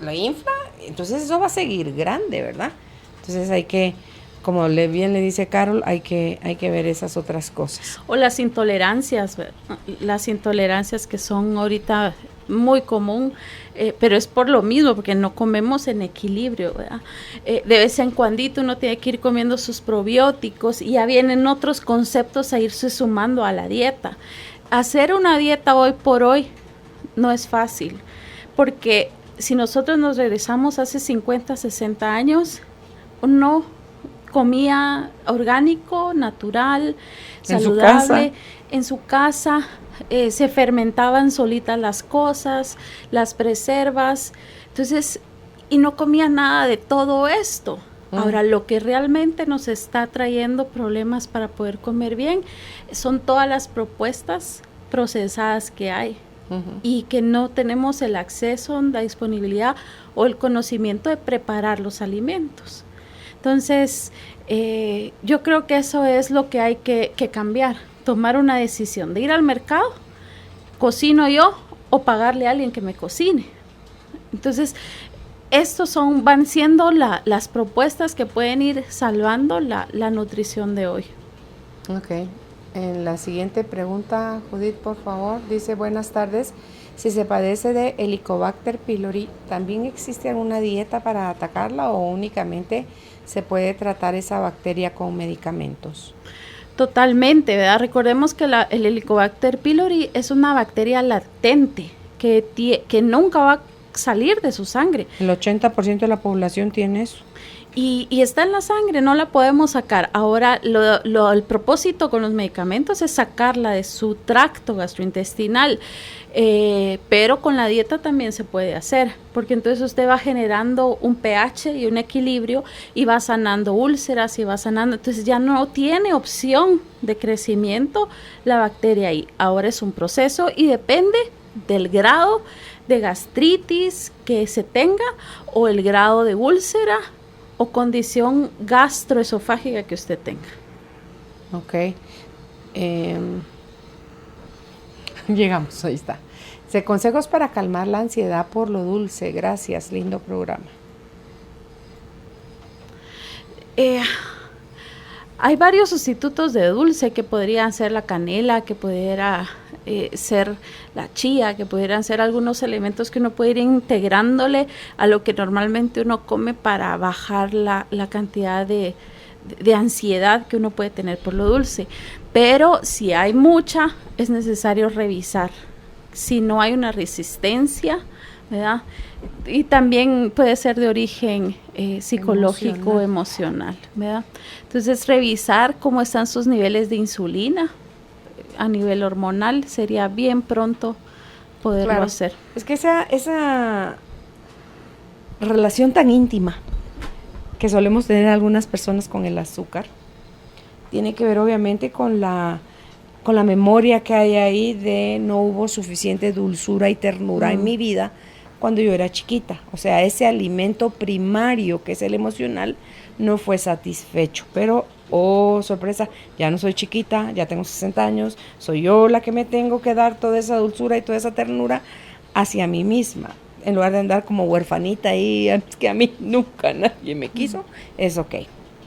lo infla, entonces eso va a seguir grande, ¿verdad? Entonces hay que, como bien le dice Carol, hay que ver esas otras cosas. O las intolerancias que son ahorita muy común, pero es por lo mismo, porque no comemos en equilibrio, ¿verdad? De vez en cuando uno tiene que ir comiendo sus probióticos y ya vienen otros conceptos a irse sumando a la dieta. Hacer una dieta hoy por hoy no es fácil, porque si nosotros nos regresamos hace 50, 60 años, uno comía orgánico, natural, saludable, en su casa. Se fermentaban solitas las cosas, las preservas, entonces, y no comía nada de todo esto. Ahora, lo que realmente nos está trayendo problemas para poder comer bien son todas las propuestas procesadas que hay y que no tenemos el acceso, la disponibilidad o el conocimiento de preparar los alimentos. Entonces, yo creo que eso es lo que hay que cambiar. Tomar una decisión de ir al mercado, cocino yo o pagarle a alguien que me cocine. Entonces, estos van siendo las propuestas que pueden ir salvando la nutrición de hoy. Ok. En la siguiente pregunta, Judith, por favor, dice, buenas tardes. Si se padece de Helicobacter pylori, ¿también existe alguna dieta para atacarla o únicamente se puede tratar esa bacteria con medicamentos? Totalmente, ¿verdad? Recordemos que el Helicobacter pylori es una bacteria latente que nunca va a salir de su sangre. El 80% de la población tiene eso. Y está en la sangre, no la podemos sacar. Ahora, el propósito con los medicamentos es sacarla de su tracto gastrointestinal, pero con la dieta también se puede hacer, porque entonces usted va generando un pH y un equilibrio y va sanando úlceras y va sanando, entonces ya no tiene opción de crecimiento la bacteria ahí. Ahora es un proceso y depende del grado de gastritis que se tenga o el grado de úlcera o condición gastroesofágica que usted tenga. Ok. Llegamos, ahí está. Consejos para calmar la ansiedad por lo dulce. Gracias, lindo programa. Hay varios sustitutos de dulce que podrían ser la canela, que pudiera ser la chía, que pudieran ser algunos elementos que uno puede ir integrándole a lo que normalmente uno come para bajar la cantidad de ansiedad que uno puede tener por lo dulce. Pero si hay mucha, es necesario revisar si no hay una resistencia, ¿verdad? Y también puede ser de origen psicológico, emocional, ¿verdad? Entonces, revisar cómo están sus niveles de insulina a nivel hormonal sería bien pronto poderlo hacer. Es que esa relación tan íntima que solemos tener algunas personas con el azúcar tiene que ver obviamente con la memoria que hay ahí de no hubo suficiente dulzura y ternura en mi vida cuando yo era chiquita. O sea, ese alimento primario que es el emocional no fue satisfecho, pero oh, sorpresa, ya no soy chiquita, ya tengo 60 años, soy yo la que me tengo que dar toda esa dulzura y toda esa ternura hacia mí misma, en lugar de andar como huerfanita ahí, que a mí nunca nadie me quiso. Es ok,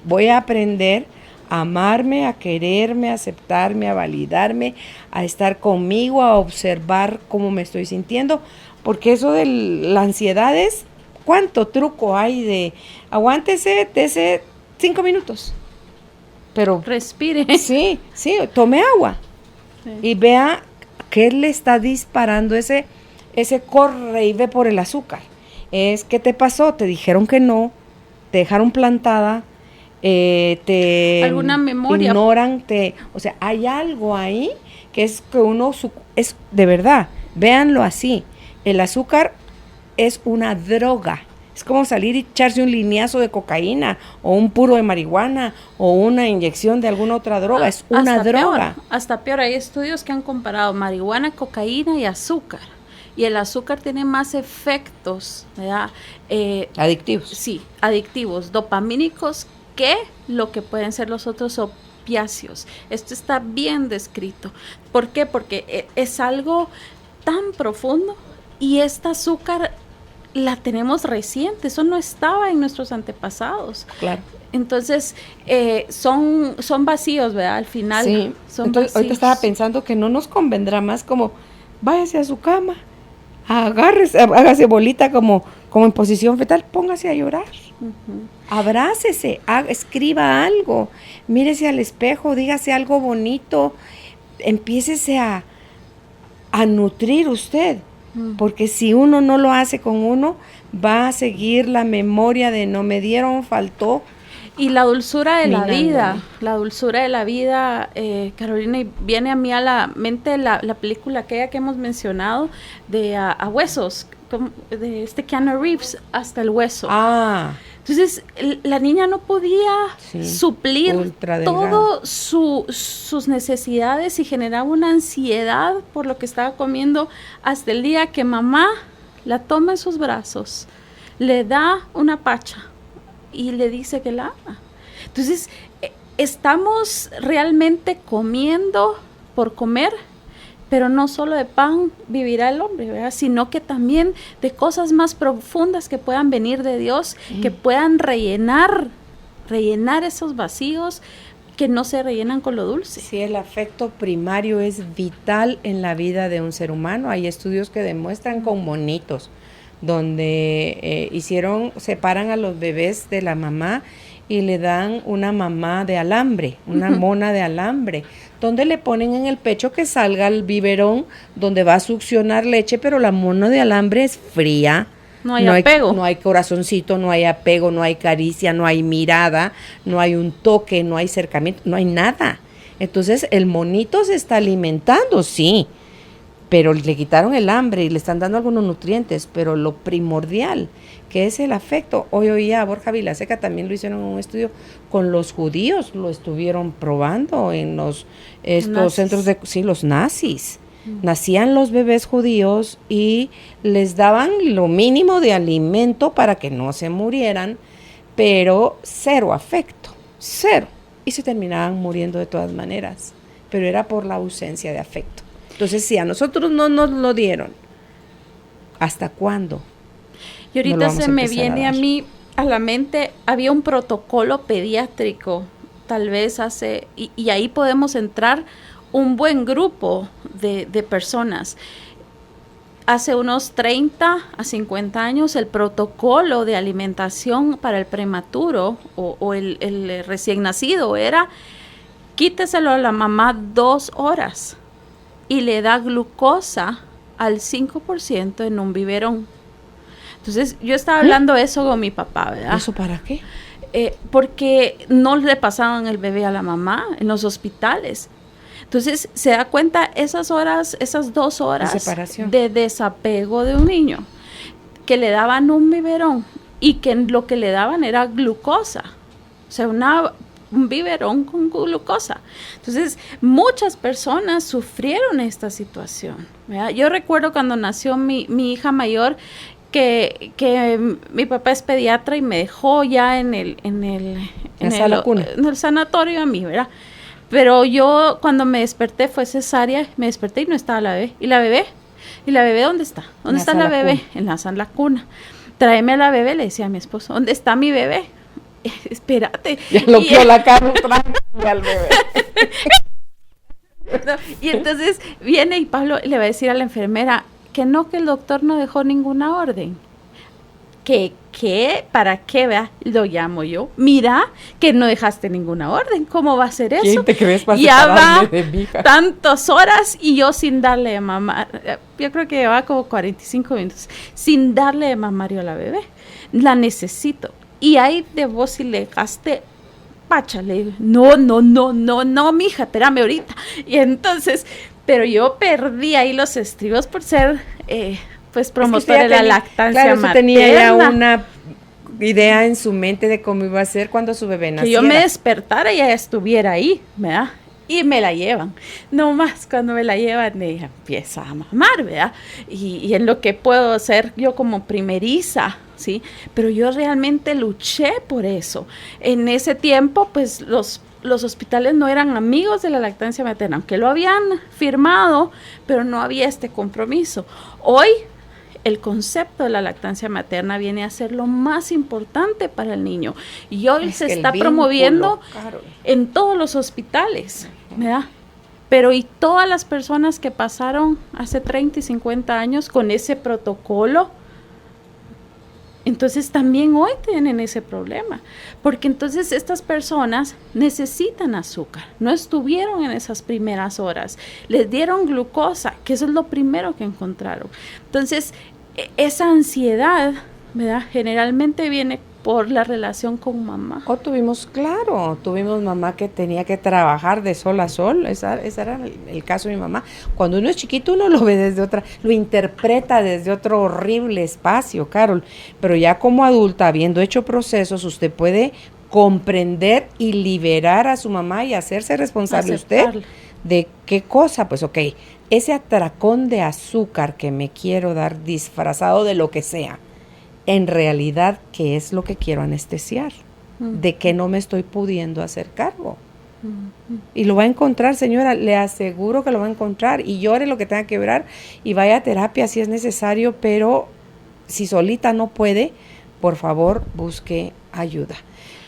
voy a aprender a amarme, a quererme, a aceptarme, a validarme, a estar conmigo, a observar cómo me estoy sintiendo, porque eso de la ansiedad es, ¿cuánto truco hay de aguántese, dese 5 minutos? Pero respire. Sí, tome agua. Sí. Y vea qué le está disparando ese corre y ve por el azúcar. ¿Qué te pasó? Te dijeron que no, te dejaron plantada, alguna memoria, ignoran, o sea, hay algo ahí que es que es de verdad, véanlo así, el azúcar es una droga. Es como salir y echarse un lineazo de cocaína o un puro de marihuana o una inyección de alguna otra droga. Es una droga. Hasta peor, hay estudios que han comparado marihuana, cocaína y azúcar. Y el azúcar tiene más efectos, ¿verdad? Adictivos. Sí, adictivos, dopamínicos, que lo que pueden ser los otros opiáceos. Esto está bien descrito. ¿Por qué? Porque es algo tan profundo y este azúcar la tenemos reciente, eso no estaba en nuestros antepasados. Claro. Entonces, son vacíos, ¿verdad? Al final, sí. Son Entonces, vacíos. Ahorita estaba pensando que no nos convendrá más como, váyase a su cama, hágase bolita como en posición fetal, póngase a llorar. Abrácese, escriba algo, mírese al espejo, dígase algo bonito, empiécese a nutrir usted. Porque si uno no lo hace con uno, va a seguir la memoria de no me dieron, faltó. Y la dulzura de la vida, Carolina, y viene a mí a la mente la película aquella que hemos mencionado de A Huesos, de Keanu Reeves, Hasta el Hueso. Entonces, la niña no podía suplir todas sus necesidades y generaba una ansiedad por lo que estaba comiendo hasta el día que mamá la toma en sus brazos, le da una pacha y le dice que la ama. Entonces, estamos realmente comiendo por comer, pero no solo de pan vivirá el hombre, ¿verdad? Sino que también de cosas más profundas que puedan venir de Dios, que puedan rellenar esos vacíos que no se rellenan con lo dulce. Sí, el afecto primario es vital en la vida de un ser humano. Hay estudios que demuestran con monitos, donde separan a los bebés de la mamá y le dan una mamá de alambre, una mona de alambre, donde le ponen en el pecho que salga el biberón, donde va a succionar leche, pero la mona de alambre es fría. No hay apego. No hay corazoncito, no hay apego, no hay caricia, no hay mirada, no hay un toque, no hay acercamiento, no hay nada. Entonces el monito se está alimentando, sí, pero le quitaron el hambre y le están dando algunos nutrientes, pero lo primordial, que es el afecto. Hoy oía a Borja Vilaseca, también lo hicieron en un estudio con los judíos, lo estuvieron probando en estos centros de, sí, los nazis. Nacían los bebés judíos y les daban lo mínimo de alimento para que no se murieran, pero cero afecto, cero. Y se terminaban muriendo de todas maneras, pero era por la ausencia de afecto. Entonces, si a nosotros no nos lo dieron, ¿hasta cuándo? Y ahorita se me viene a mí a la mente, había un protocolo pediátrico, tal vez y ahí podemos entrar un buen grupo de personas. Hace unos 30 a 50 años, el protocolo de alimentación para el prematuro o el recién nacido era, quíteselo a la mamá 2 horas y le da glucosa al 5% en un biberón. Entonces, yo estaba hablando eso con mi papá, ¿verdad? ¿Eso para qué? Porque no le pasaban el bebé a la mamá en los hospitales. Entonces, se da cuenta esas 2 horas de desapego de un niño, que le daban un biberón y que lo que le daban era glucosa, o sea, un biberón con glucosa. Entonces, muchas personas sufrieron esta situación, ¿verdad? Yo recuerdo cuando nació mi hija mayor, que mi papá es pediatra y me dejó ya en el sanatorio a mí, ¿verdad? Pero yo cuando me desperté fue cesárea, me desperté y no estaba la bebé. ¿Y la bebé? ¿Dónde está? ¿Dónde está la bebé? En la cuna. Tráeme a la bebé, le decía a mi esposo. ¿Dónde está mi bebé? Espérate. Ya lo vio la cara, tráeme al bebé. No, y entonces viene y Pablo le va a decir a la enfermera que el doctor no dejó ninguna orden. ¿Para qué? Vea, lo llamo yo. Mira, que no dejaste ninguna orden. ¿Cómo va a ser eso? ¿Quién te crees para ya va de mi hija? Tantas horas y yo sin darle de mamar. Yo creo que llevaba como 45 minutos sin darle de mamario a la bebé. La necesito. Y ahí de vos si le dejaste, pacha, le digo, no, mija, espérame ahorita. Y entonces, pero yo perdí ahí los estribos por ser... pues promotora de la lactancia materna. Claro, tenía ya una idea en su mente de cómo iba a ser cuando su bebé naciera. Que yo me despertara y ella estuviera ahí, ¿verdad? Y me la llevan. No más cuando me la llevan, ella empieza a mamar, ¿verdad? Y en lo que puedo hacer yo como primeriza, ¿sí? Pero yo realmente luché por eso. En ese tiempo, pues los hospitales no eran amigos de la lactancia materna, aunque lo habían firmado, pero no había este compromiso. Hoy, el concepto de la lactancia materna viene a ser lo más importante para el niño. Y hoy se está promoviendo en todos los hospitales, ¿verdad? Pero y todas las personas que pasaron hace 30 y 50 años con ese protocolo, entonces también hoy tienen ese problema, porque entonces estas personas necesitan azúcar, no estuvieron en esas primeras horas, les dieron glucosa, que eso es lo primero que encontraron. Entonces, esa ansiedad, ¿verdad? Generalmente viene por la relación con mamá. Tuvimos mamá que tenía que trabajar de sol a sol, ese era el caso de mi mamá. Cuando uno es chiquito uno lo ve lo interpreta desde otro horrible espacio, Carol, pero ya como adulta, habiendo hecho procesos, usted puede comprender y liberar a su mamá y hacerse responsable usted de qué cosa, pues ok, ese atracón de azúcar que me quiero dar disfrazado de lo que sea, en realidad, ¿qué es lo que quiero anestesiar? ¿De qué no me estoy pudiendo hacer cargo? Y lo va a encontrar, señora, le aseguro que lo va a encontrar. Y llore lo que tenga que llorar y vaya a terapia si es necesario, pero si solita no puede, por favor, busque ayuda.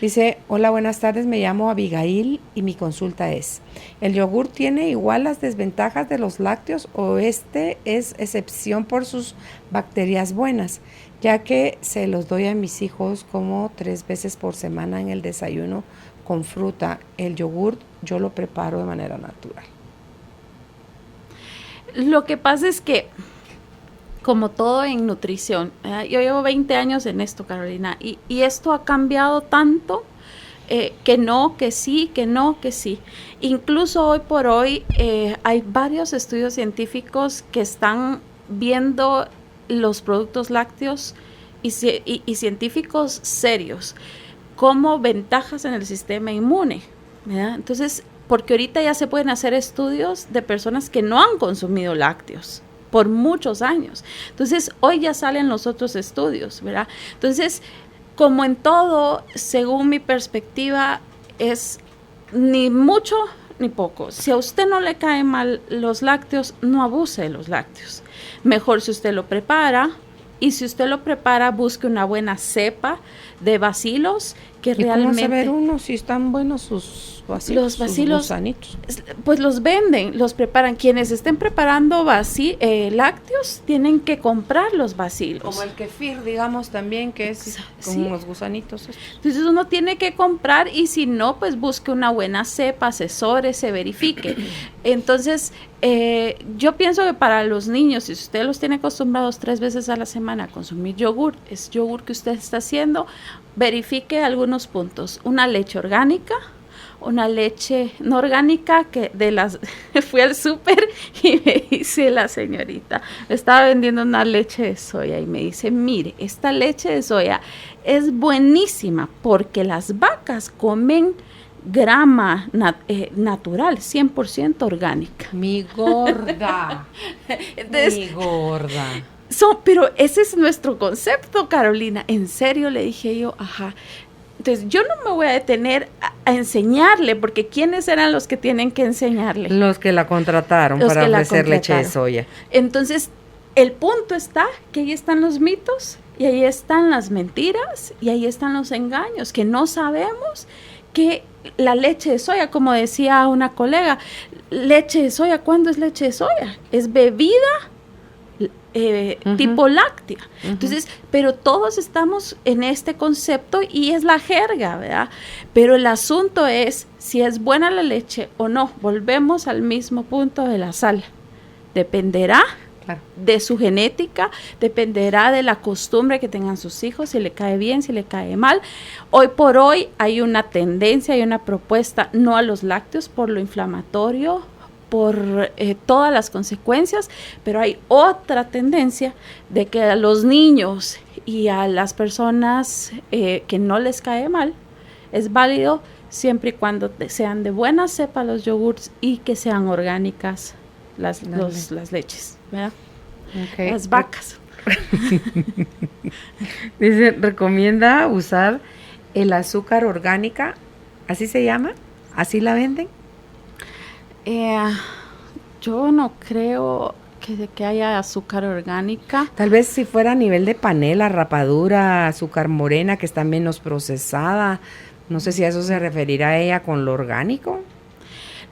Dice, hola, buenas tardes, me llamo Abigail y mi consulta es, ¿el yogur tiene igual las desventajas de los lácteos o este es excepción por sus bacterias buenas? Ya que se los doy a mis hijos como 3 veces por semana en el desayuno con fruta. El yogur yo lo preparo de manera natural. Lo que pasa es que, como todo en nutrición, yo llevo 20 años en esto, Carolina, y esto ha cambiado tanto que no, que sí, que no, que sí. Incluso hoy por hoy hay varios estudios científicos que están viendo los productos lácteos y científicos serios como ventajas en el sistema inmune, ¿verdad? Entonces, porque ahorita ya se pueden hacer estudios de personas que no han consumido lácteos por muchos años. Entonces, hoy ya salen los otros estudios, ¿verdad? Entonces, como en todo, según mi perspectiva, es ni mucho ni poco. Si a usted no le caen mal los lácteos, no abuse de los lácteos. Mejor si usted lo prepara, y si usted lo prepara, busque una buena cepa de bacilos que realmente... ¿Cómo saber uno si están buenos sus bacilos? Los bacilos, sus gusanitos. Pues los venden, los preparan. Quienes estén preparando lácteos tienen que comprar los bacilos. Como el kefir, digamos, también, que es con Sí. los gusanitos. Entonces uno tiene que comprar y si no, pues busque una buena cepa, asesore, se verifique. Entonces, yo pienso que para los niños, si usted los tiene acostumbrados 3 veces a la semana a consumir yogur, es yogur que usted está haciendo, verifique algunos puntos. Una leche orgánica, una leche no orgánica, que de las fui al súper y me dice la señorita, estaba vendiendo una leche de soya y me dice, mire, esta leche de soya es buenísima porque las vacas comen grama natural, 100% orgánica. Mi gorda. Entonces, mi gorda. Pero ese es nuestro concepto, Carolina. En serio, le dije yo, ajá. Entonces, yo no me voy a detener a enseñarle, porque ¿quiénes eran los que tienen que enseñarle? Los que la contrataron para ofrecer leche de soya. Entonces, el punto está que ahí están los mitos, y ahí están las mentiras, y ahí están los engaños, que no sabemos que la leche de soya, como decía una colega, leche de soya, ¿cuándo es leche de soya? Es bebida tipo láctea. Entonces, pero todos estamos en este concepto y es la jerga, ¿verdad? Pero el asunto es si es buena la leche o no. Volvemos al mismo punto de la sal. Dependerá de su genética, dependerá de la costumbre que tengan sus hijos, si le cae bien, si le cae mal. Hoy por hoy hay una tendencia, hay una propuesta no a los lácteos por lo inflamatorio, por todas las consecuencias, pero hay otra tendencia de que a los niños y a las personas que no les cae mal, es válido siempre y cuando sean de buena cepa los yogurts y que sean orgánicas las leches, ¿verdad? Okay. Las vacas. Dice, recomienda usar el azúcar orgánica, ¿así se llama? ¿Así la venden? Yo no creo que haya azúcar orgánica. Tal vez si fuera a nivel de panela, rapadura, azúcar morena, que está menos procesada. No sé si a eso se referirá ella con lo orgánico.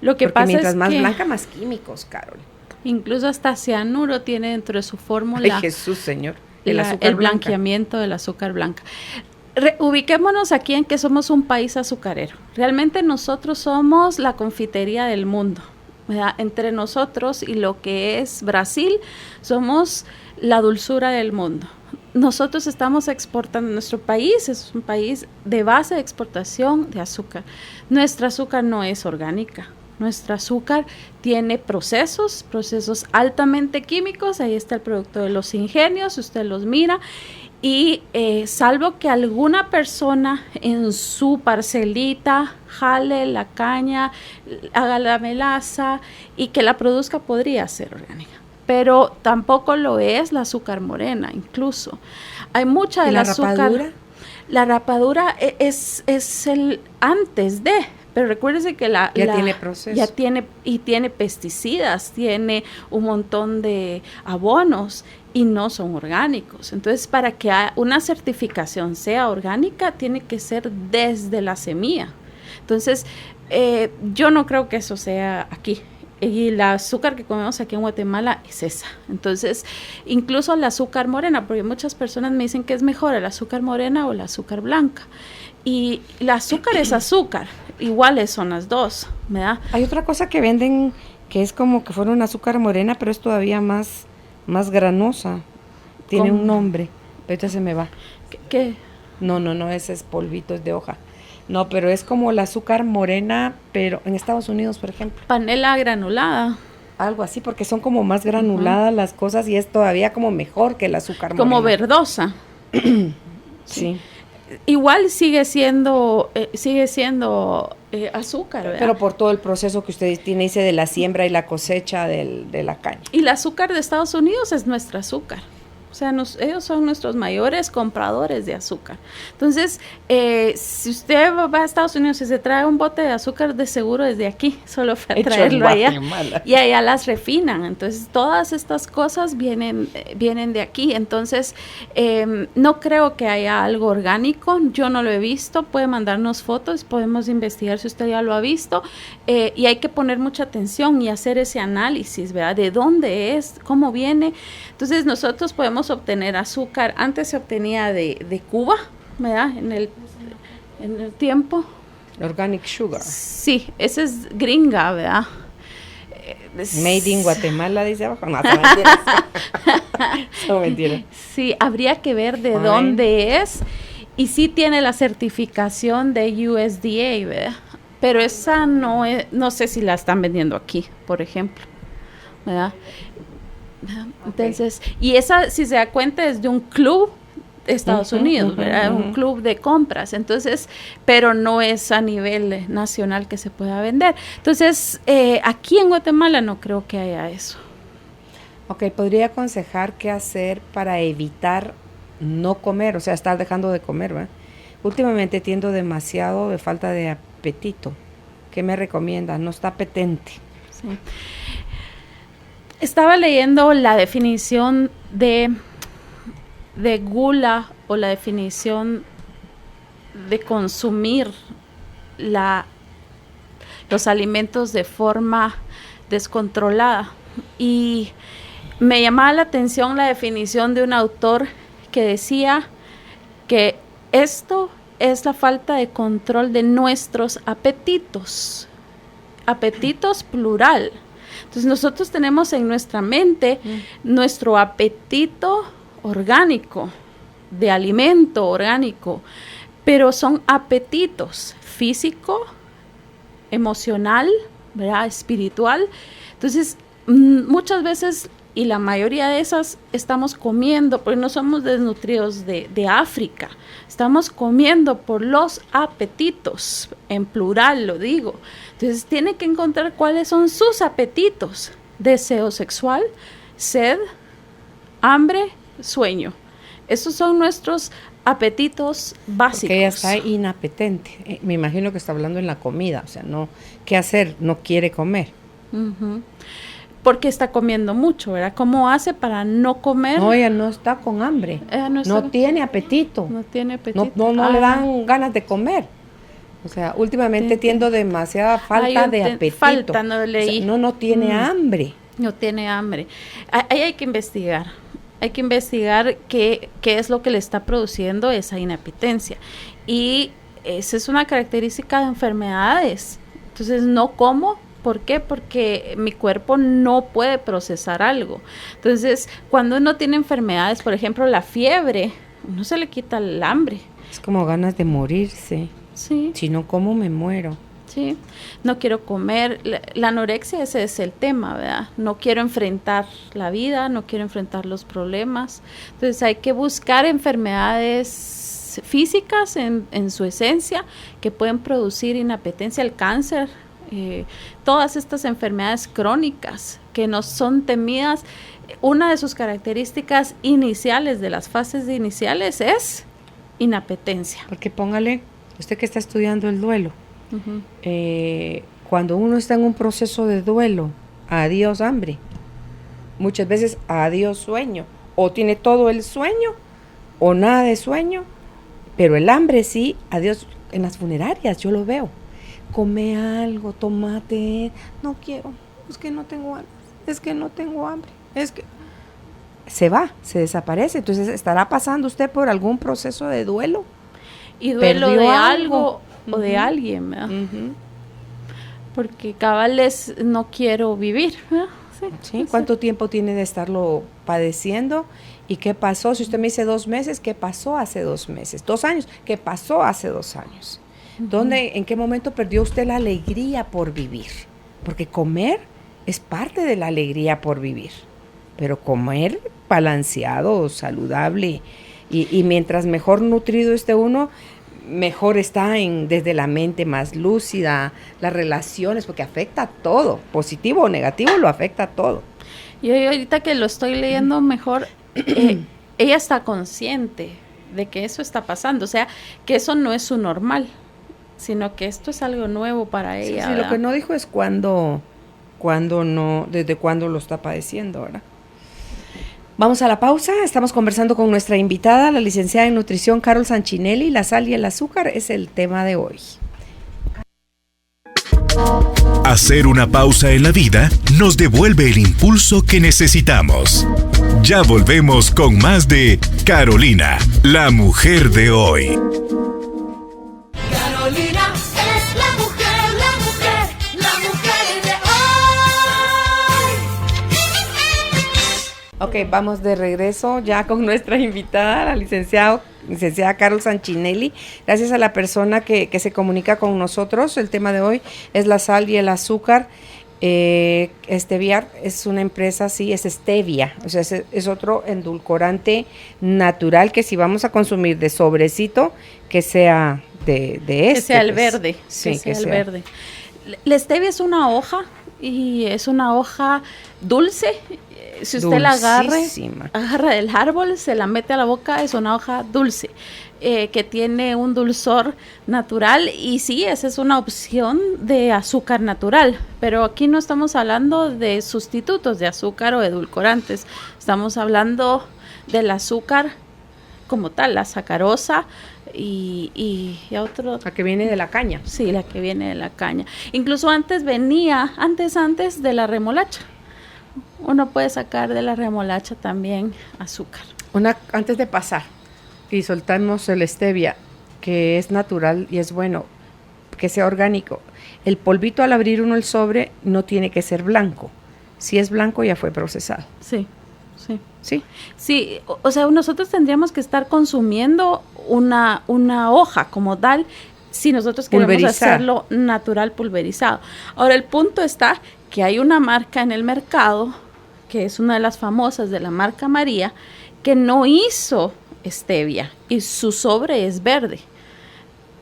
Lo que Porque pasa mientras es más que blanca, más químicos, Carol. incluso hasta cianuro tiene dentro de su fórmula. Ay, Jesús, Señor. El blanqueamiento del azúcar blanca. Ubiquémonos aquí en que somos un país azucarero. Realmente nosotros somos la confitería del mundo, ¿verdad? Entre nosotros y lo que es Brasil, somos la dulzura del mundo. Nosotros estamos exportando, nuestro país es un país de base de exportación de azúcar. Nuestra azúcar no es orgánica. Nuestro azúcar tiene procesos altamente químicos. Ahí está el producto de los ingenios, usted los mira. Y salvo que alguna persona en su parcelita jale la caña, haga la melaza y que la produzca, podría ser orgánica. Pero tampoco lo es la azúcar morena, incluso. Hay mucha del azúcar. ¿Rapadura? La rapadura es el antes de, Pero recuérdese que tiene proceso. Tiene pesticidas, tiene un montón de abonos y no son orgánicos. Entonces, para que una certificación sea orgánica, tiene que ser desde la semilla. Entonces, yo no creo que eso sea aquí. Y el azúcar que comemos aquí en Guatemala es esa. Entonces, incluso el azúcar morena, porque muchas personas me dicen que es mejor el azúcar morena o el azúcar blanca. Y el azúcar es azúcar, iguales son las dos, ¿verdad? Hay otra cosa que venden que es como que fuera un azúcar morena, pero es todavía más granosa. Tiene ¿Cómo? un nombre, pero ahorita se me va. ¿Qué? No, ese es polvito, es de hoja. No, pero es como el azúcar morena, pero en Estados Unidos, por ejemplo. Panela granulada. Algo así, porque son como más granuladas las cosas y es todavía como mejor que el azúcar morena. Como verdosa. Sí. Igual sigue siendo azúcar, ¿verdad? Pero por todo el proceso que usted tiene, dice, de la siembra y la cosecha de la caña. Y el azúcar de Estados Unidos es nuestro azúcar. O sea, ellos son nuestros mayores compradores de azúcar. Entonces, si usted va a Estados Unidos y se trae un bote de azúcar, de seguro desde aquí, solo para traerlo allá. Y allá las refinan. Entonces, todas estas cosas vienen de aquí. Entonces, no creo que haya algo orgánico. Yo no lo he visto. Puede mandarnos fotos, podemos investigar si usted ya lo ha visto. Y hay que poner mucha atención y hacer ese análisis, ¿verdad? De dónde es, cómo viene. Entonces, nosotros podemos obtener azúcar. Antes se obtenía de Cuba, ¿verdad? En el tiempo. Organic sugar. Sí, esa es gringa, ¿verdad? Made in Guatemala, dice abajo. No, son mentiras. Son mentiras. Sí, habría que ver de dónde es. Y sí tiene la certificación de USDA, ¿verdad? Pero esa no sé si la están vendiendo aquí, por ejemplo, ¿verdad? Entonces, y esa, si se da cuenta, es de un club de Estados Unidos, ¿verdad? Un club de compras. Entonces, pero no es a nivel nacional que se pueda vender. Entonces, aquí en Guatemala no creo que haya eso. Ok, ¿podría aconsejar qué hacer para evitar no comer? O sea, estar dejando de comer, ¿verdad? Últimamente tiendo demasiado de falta de apetito. ¿Qué me recomienda? No está apetente. Sí. Estaba leyendo la definición de gula o la definición de consumir los alimentos de forma descontrolada. Y me llamaba la atención la definición de un autor que decía que esto es la falta de control de nuestros apetitos. Apetitos plural. Entonces nosotros tenemos en nuestra mente nuestro apetito orgánico, de alimento orgánico, pero son apetitos físico, emocional, ¿verdad? Espiritual. Entonces muchas veces, y la mayoría de esas, estamos comiendo, porque no somos desnutridos de África, estamos comiendo por los apetitos, en plural lo digo. Entonces tiene que encontrar cuáles son sus apetitos: deseo sexual, sed, hambre, sueño. Esos son nuestros apetitos básicos. Porque ella está inapetente. Me imagino que está hablando en la comida, o sea, no, ¿qué hacer? No quiere comer. Uh-huh. Porque está comiendo mucho, ¿verdad? ¿Cómo hace para no comer? No, ella no está con hambre. No tiene apetito. No tiene apetito. No le dan ganas de comer. O sea, últimamente tiendo demasiada falta de apetito. Falta, no leí. O sea, no tiene hambre. No tiene hambre. Ahí hay que investigar. Hay que investigar qué es lo que le está produciendo esa inapetencia. Y esa es una característica de enfermedades. Entonces, no como. ¿Por qué? Porque mi cuerpo no puede procesar algo. Entonces, cuando uno tiene enfermedades, por ejemplo, la fiebre, uno se le quita el hambre. Es como ganas de morirse. Sí. Si no como, me muero. Sí, no quiero comer. La anorexia, ese es el tema, ¿verdad? No quiero enfrentar la vida, no quiero enfrentar los problemas. Entonces hay que buscar enfermedades físicas en su esencia que pueden producir inapetencia, el cáncer, todas estas enfermedades crónicas que nos son temidas. Una de sus características iniciales, de las fases iniciales, es inapetencia. Porque póngale, usted que está estudiando el duelo, Cuando uno está en un proceso de duelo, adiós hambre, muchas veces adiós sueño, o tiene todo el sueño o nada de sueño, pero el hambre sí, adiós. En las funerarias yo lo veo, come algo, tomate, no quiero, es que no tengo ganas, es que no tengo hambre, es que se va, se desaparece. Entonces, ¿estará pasando usted por algún proceso de duelo? Y duelo de algo o Uh-huh. de alguien, ¿verdad? Uh-huh. Porque cabales no quiero vivir, ¿verdad? Sí, ¿cuánto tiempo tiene de estarlo padeciendo? ¿Y qué pasó? Si usted me dice 2 meses, ¿qué pasó hace 2 meses? 2 años, ¿qué pasó hace 2 años? ¿Dónde, en qué momento perdió usted la alegría por vivir? Porque comer es parte de la alegría por vivir, pero comer balanceado, saludable, y mientras mejor nutrido esté uno, mejor está desde la mente más lúcida, las relaciones, porque afecta a todo, positivo o negativo, lo afecta a todo. Yo ahorita que lo estoy leyendo mejor, ella está consciente de que eso está pasando, o sea, que eso no es su normal, sino que esto es algo nuevo para ella. Sí, lo que no dijo es cuándo no, desde cuándo lo está padeciendo, ¿verdad? Vamos a la pausa, estamos conversando con nuestra invitada, la licenciada en nutrición Carol Sanchinelli. La sal y el azúcar es el tema de hoy. Hacer una pausa en la vida nos devuelve el impulso que necesitamos. Ya volvemos con más de Carolina, la mujer de hoy. Carolina es la mujer de hoy. Ok, vamos de regreso ya con nuestra invitada, la licenciada Carol Sanchinelli. Gracias a la persona que se comunica con nosotros. El tema de hoy es la sal y el azúcar. Stevia es una empresa, sí, es stevia, o sea, es otro endulcorante natural que si vamos a consumir de sobrecito, que sea de este. Que sea el pues. verde, Sí, que sea el verde. La stevia es una hoja y es una hoja dulce. Si usted la agarra del árbol, se la mete a la boca, es una hoja dulce, que tiene un dulzor natural, y sí, esa es una opción de azúcar natural, pero aquí no estamos hablando de sustitutos de azúcar o edulcorantes, estamos hablando del azúcar como tal, la sacarosa y otro... La que viene de la caña. Sí, la que viene de la caña. Incluso antes venía, antes de la remolacha. Uno puede sacar de la remolacha también azúcar. Antes de pasar y soltamos el stevia, que es natural y es bueno, que sea orgánico. El polvito, al abrir uno el sobre, no tiene que ser blanco. Si es blanco, ya fue procesado. Sí. Sí, o sea, nosotros tendríamos que estar consumiendo una hoja como tal, si nosotros queremos hacerlo natural, pulverizado. Ahora, el punto está que hay una marca en el mercado, que es una de las famosas de la marca María, que no hizo stevia y su sobre es verde.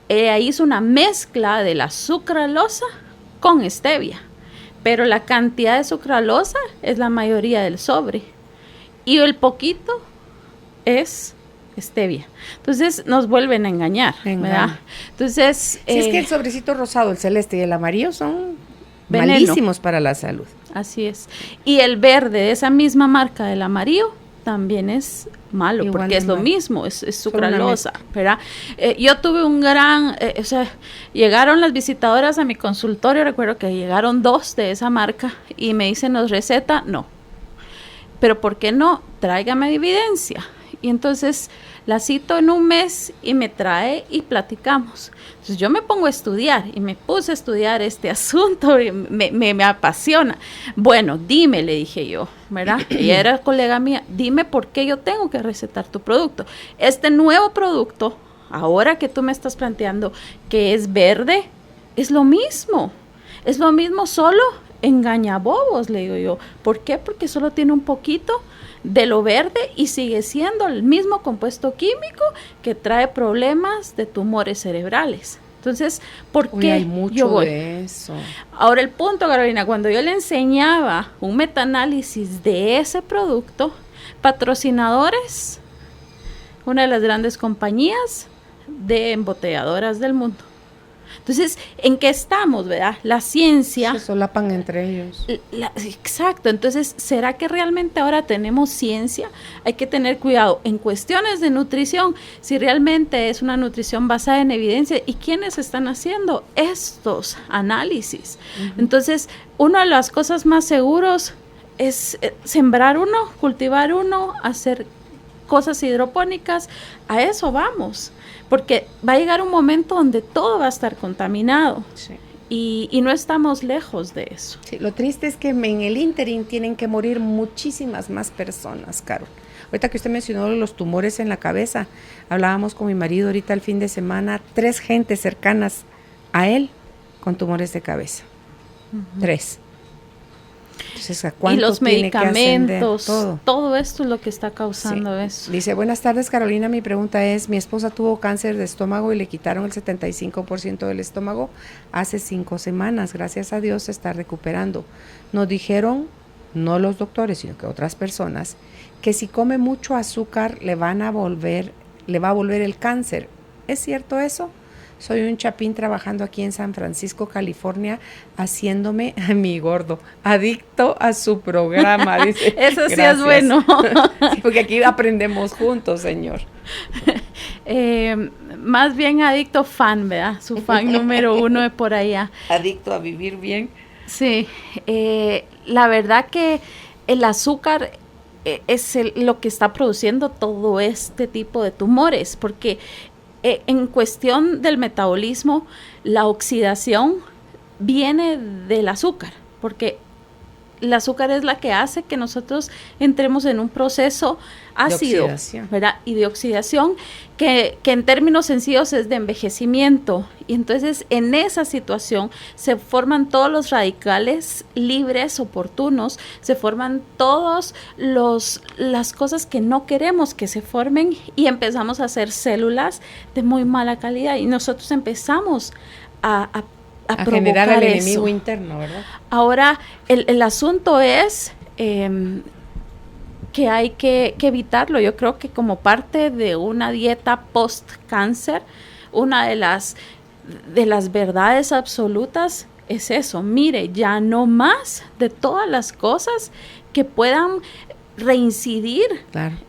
Ella hizo una mezcla de la sucralosa con stevia, pero la cantidad de sucralosa es la mayoría del sobre y el poquito es stevia. Entonces nos vuelven a engañar, ¿verdad? Entonces, es que el sobrecito rosado, el celeste y el amarillo son veneno. Malísimos para la salud. Así es. Y el verde de esa misma marca del amarillo también es malo, igual porque es lo mismo, es sucralosa, ¿verdad? Yo tuve un gran, llegaron las visitadoras a mi consultorio, recuerdo que llegaron 2 de esa marca y me dicen, ¿nos receta? No. Pero ¿por qué no? Tráigame evidencia. Y entonces la cito en un mes y me trae y platicamos. Entonces yo me pongo a estudiar y me puse a estudiar este asunto y me apasiona. Bueno, dime, le dije yo, ¿verdad? Ella era colega mía, dime por qué yo tengo que recetar tu producto. Este nuevo producto, ahora que tú me estás planteando que es verde, es lo mismo. Es lo mismo, solo engañabobos, le digo yo. ¿Por qué? Porque solo tiene un poquito de lo verde y sigue siendo el mismo compuesto químico que trae problemas de tumores cerebrales. Entonces, ¿por qué hay mucho yo voy? De eso. Ahora el punto, Carolina, cuando yo le enseñaba un metaanálisis de ese producto, patrocinadores, una de las grandes compañías de embotelladoras del mundo, Entonces, ¿en qué estamos, verdad? La ciencia... Se solapan entre ellos. Exacto, entonces, ¿será que realmente ahora tenemos ciencia? Hay que tener cuidado en cuestiones de nutrición, si realmente es una nutrición basada en evidencia, ¿y quiénes están haciendo estos análisis? Entonces, una de las cosas más seguros es sembrar uno, cultivar uno, hacer cosas hidropónicas, a eso vamos, porque va a llegar un momento donde todo va a estar contaminado. Sí. Y no estamos lejos de eso. Sí, lo triste es que en el ínterin tienen que morir muchísimas más personas, Carol. Ahorita que usted mencionó los tumores en la cabeza, hablábamos con mi marido ahorita el fin de semana, 3 gentes cercanas a él con tumores de cabeza. 3. Entonces, ¿a cuánto Y los tiene que ascender? medicamentos, todo esto es lo que está causando eso. Dice, buenas tardes, Carolina, mi pregunta es, mi esposa tuvo cáncer de estómago y le quitaron el 75% del estómago hace 5 semanas, gracias a Dios se está recuperando. Nos dijeron, no los doctores, sino que otras personas, que si come mucho azúcar le va a volver el cáncer. ¿Es cierto eso? Soy un chapín trabajando aquí en San Francisco, California, haciéndome a mi gordo, adicto a su programa, dice. Eso sí Gracias. es bueno. Sí, porque aquí aprendemos juntos, señor. Más bien adicto fan, ¿verdad? Su fan número 1 de por allá. Adicto a vivir bien. Sí, la verdad que el azúcar es lo que está produciendo todo este tipo de tumores, porque en cuestión del metabolismo, la oxidación viene del azúcar, porque el azúcar es la que hace que nosotros entremos en un proceso ácido, ¿verdad? Y de oxidación, que en términos sencillos es de envejecimiento. Y entonces en esa situación se forman todos los radicales libres, oportunos, se forman todas las cosas que no queremos que se formen y empezamos a hacer células de muy mala calidad. Y nosotros empezamos a generar el eso. enemigo interno, ¿verdad? Ahora, el asunto es que hay que evitarlo. Yo creo que como parte de una dieta post-cáncer, una de las verdades absolutas es eso. Mire, ya no más de todas las cosas que puedan reincidir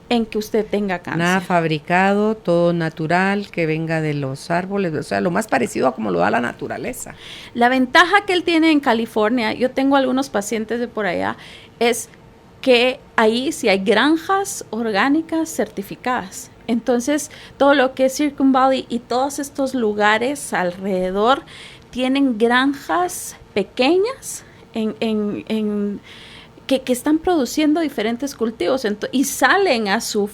en que usted tenga cáncer. Nada fabricado, todo natural, que venga de los árboles, o sea, lo más parecido a como lo da la naturaleza. La ventaja que él tiene en California, yo tengo algunos pacientes de por allá, es que ahí sí hay granjas orgánicas certificadas. Entonces, todo lo que es Silicon Valley y todos estos lugares alrededor tienen granjas pequeñas que están produciendo diferentes cultivos y salen a su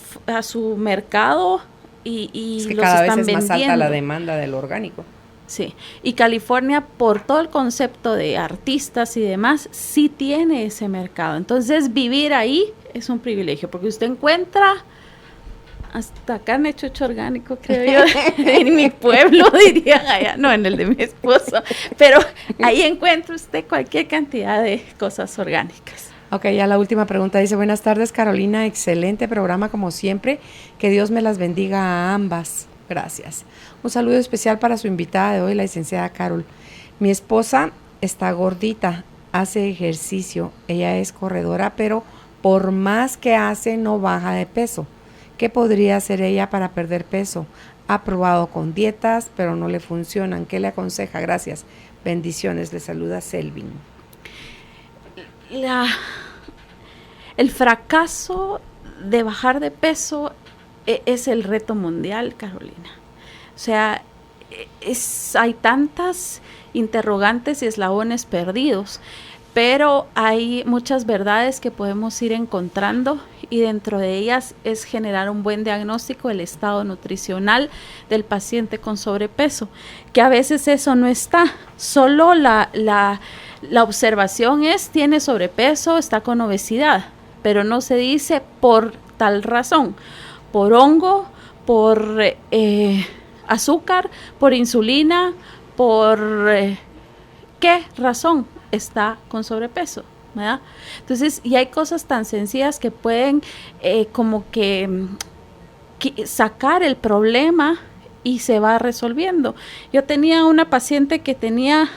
mercado y es que los cada están vez es vendiendo. más alta la demanda del orgánico. Sí, y California, por todo el concepto de artistas y demás, sí tiene ese mercado. Entonces, vivir ahí es un privilegio, porque usted encuentra hasta carne chucho orgánico, creo yo, en mi pueblo, dirían allá, no, en el de mi esposo, pero ahí encuentra usted cualquier cantidad de cosas orgánicas. Ok, ya la última pregunta dice, buenas tardes, Carolina, excelente programa como siempre, que Dios me las bendiga a ambas, gracias. Un saludo especial para su invitada de hoy, la licenciada Carol. Mi esposa está gordita, hace ejercicio, ella es corredora, pero por más que hace no baja de peso. ¿Qué podría hacer ella para perder peso? Ha probado con dietas, pero no le funcionan. ¿Qué le aconseja? Gracias. Bendiciones. Le saluda Selvin. El fracaso de bajar de peso es el reto mundial, Carolina. O sea, hay tantas interrogantes y eslabones perdidos, pero hay muchas verdades que podemos ir encontrando y dentro de ellas es generar un buen diagnóstico del estado nutricional del paciente con sobrepeso, que a veces eso no está, solo la observación es, tiene sobrepeso, está con obesidad, pero no se dice por tal razón, por hongo, por azúcar, por insulina, por qué razón está con sobrepeso, ¿verdad? Entonces, y hay cosas tan sencillas que pueden como que sacar el problema y se va resolviendo. Yo tenía una paciente que tenía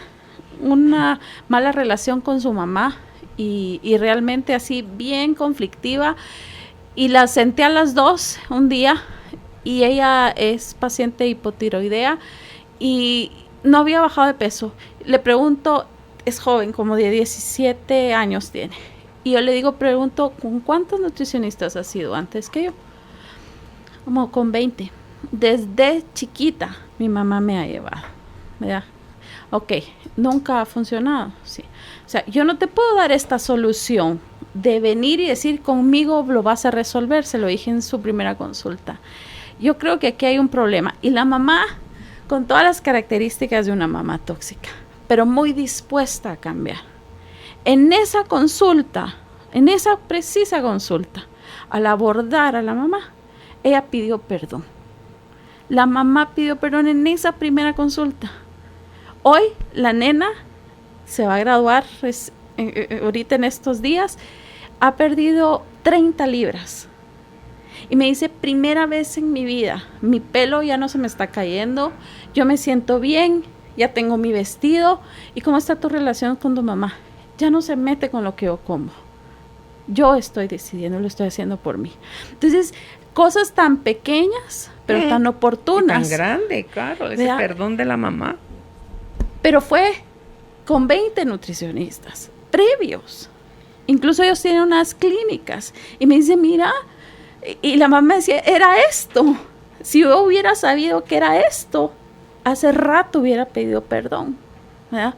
una mala relación con su mamá y realmente así bien conflictiva, y la senté a las dos un día, y ella es paciente hipotiroidea y no había bajado de peso. Le pregunto, es joven, como de 17 años tiene, y yo le pregunto, ¿con cuántos nutricionistas has ido antes que yo? Como con 20. Desde chiquita mi mamá me ha llevado, ¿verdad? Ok, nunca ha funcionado, sí. O sea, yo no te puedo dar esta solución de venir y decir conmigo lo vas a resolver, se lo dije en su primera consulta. Yo creo que aquí hay un problema, y la mamá, con todas las características de una mamá tóxica, pero muy dispuesta a cambiar. En esa consulta, en esa precisa consulta, al abordar a la mamá, ella pidió perdón. La mamá pidió perdón en esa primera consulta. Hoy la nena se va a graduar ahorita en estos días, ha perdido 30 libras. Y me dice, primera vez en mi vida, mi pelo ya no se me está cayendo, yo me siento bien, ya tengo mi vestido. ¿Y cómo está tu relación con tu mamá? Ya no se mete con lo que yo como. Yo estoy decidiendo, lo estoy haciendo por mí. Entonces, cosas tan pequeñas, pero tan oportunas. Tan grande, claro, ese perdón de la mamá. Pero fue con 20 nutricionistas previos. Incluso ellos tienen unas clínicas. Y me dice, mira, y la mamá decía, era esto. Si yo hubiera sabido que era esto, hace rato hubiera pedido perdón, ¿verdad?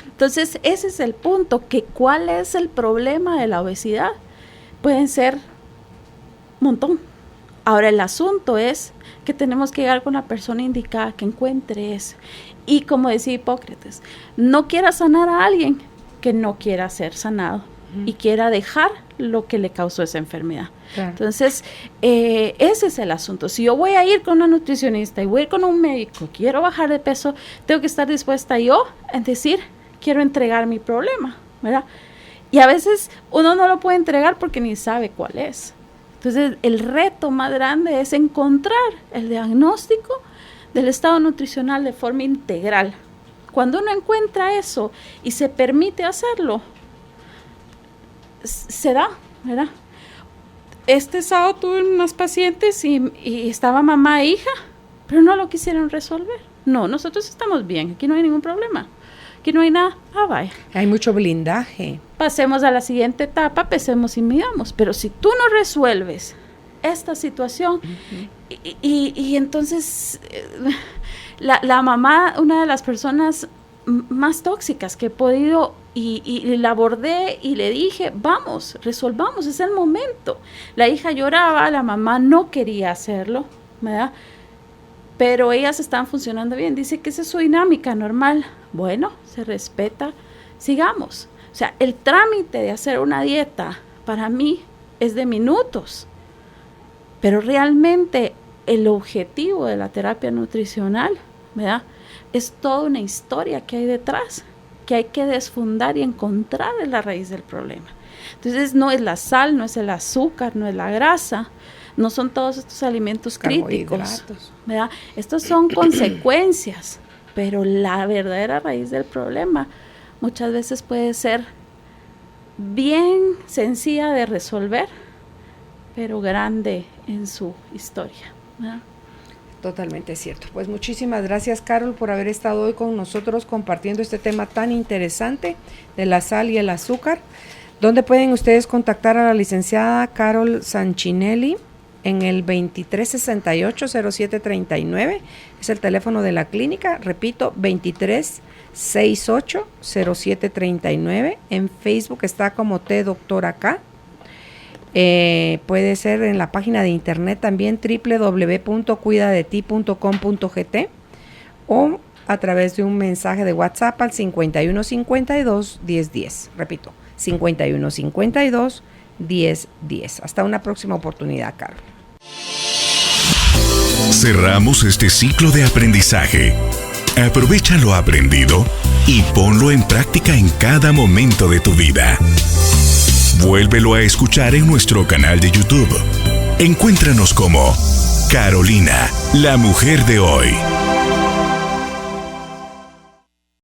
Entonces, ese es el punto, que ¿cuál es el problema de la obesidad? Pueden ser un montón. Ahora, el asunto es que tenemos que llegar con la persona indicada que encuentre eso. Y como decía Hipócrates, no quiera sanar a alguien que no quiera ser sanado y quiera dejar lo que le causó esa enfermedad. Claro. Entonces, ese es el asunto. Si yo voy a ir con una nutricionista y voy a ir con un médico, quiero bajar de peso, tengo que estar dispuesta yo a decir, quiero entregar mi problema, ¿verdad? Y a veces uno no lo puede entregar porque ni sabe cuál es. Entonces, el reto más grande es encontrar el diagnóstico del estado nutricional de forma integral. Cuando uno encuentra eso y se permite hacerlo, se da, ¿verdad? Este sábado tuve unas pacientes y estaba mamá e hija, pero no lo quisieron resolver. No, nosotros estamos bien, aquí no hay ningún problema. Aquí no hay nada, vaya. Hay mucho blindaje. Pasemos a la siguiente etapa, pesemos y midamos. Pero si tú no resuelves esta situación, y entonces la mamá, una de las personas más tóxicas que he podido, y la abordé y le dije, vamos, resolvamos, es el momento. La hija lloraba, la mamá no quería hacerlo, ¿verdad? Pero ellas están funcionando bien. Dice que esa es su dinámica normal. Bueno, se respeta, sigamos. O sea, el trámite de hacer una dieta para mí es de minutos. Pero realmente el objetivo de la terapia nutricional, ¿verdad?, es toda una historia que hay detrás, que hay que desfundar y encontrar en la raíz del problema. Entonces, no es la sal, no es el azúcar, no es la grasa, no son todos estos alimentos críticos, ¿verdad? Estos son consecuencias, pero la verdadera raíz del problema muchas veces puede ser bien sencilla de resolver, pero grande en su historia, ¿verdad? Totalmente cierto. Pues muchísimas gracias, Carol, por haber estado hoy con nosotros compartiendo este tema tan interesante de la sal y el azúcar. ¿Dónde pueden ustedes contactar a la licenciada Carol Sanchinelli? En el 2368-0739, es el teléfono de la clínica, repito, 2368-0739, en Facebook está como TDoctorAK, puede ser en la página de internet también www.cuidadeti.com.gt o a través de un mensaje de WhatsApp al 5152-1010, repito, 5152-1010. Hasta una próxima oportunidad, Carol. Cerramos este ciclo de aprendizaje. Aprovecha lo aprendido y ponlo en práctica en cada momento de tu vida. Vuélvelo a escuchar en nuestro canal de YouTube. Encuéntranos como Carolina, la mujer de hoy.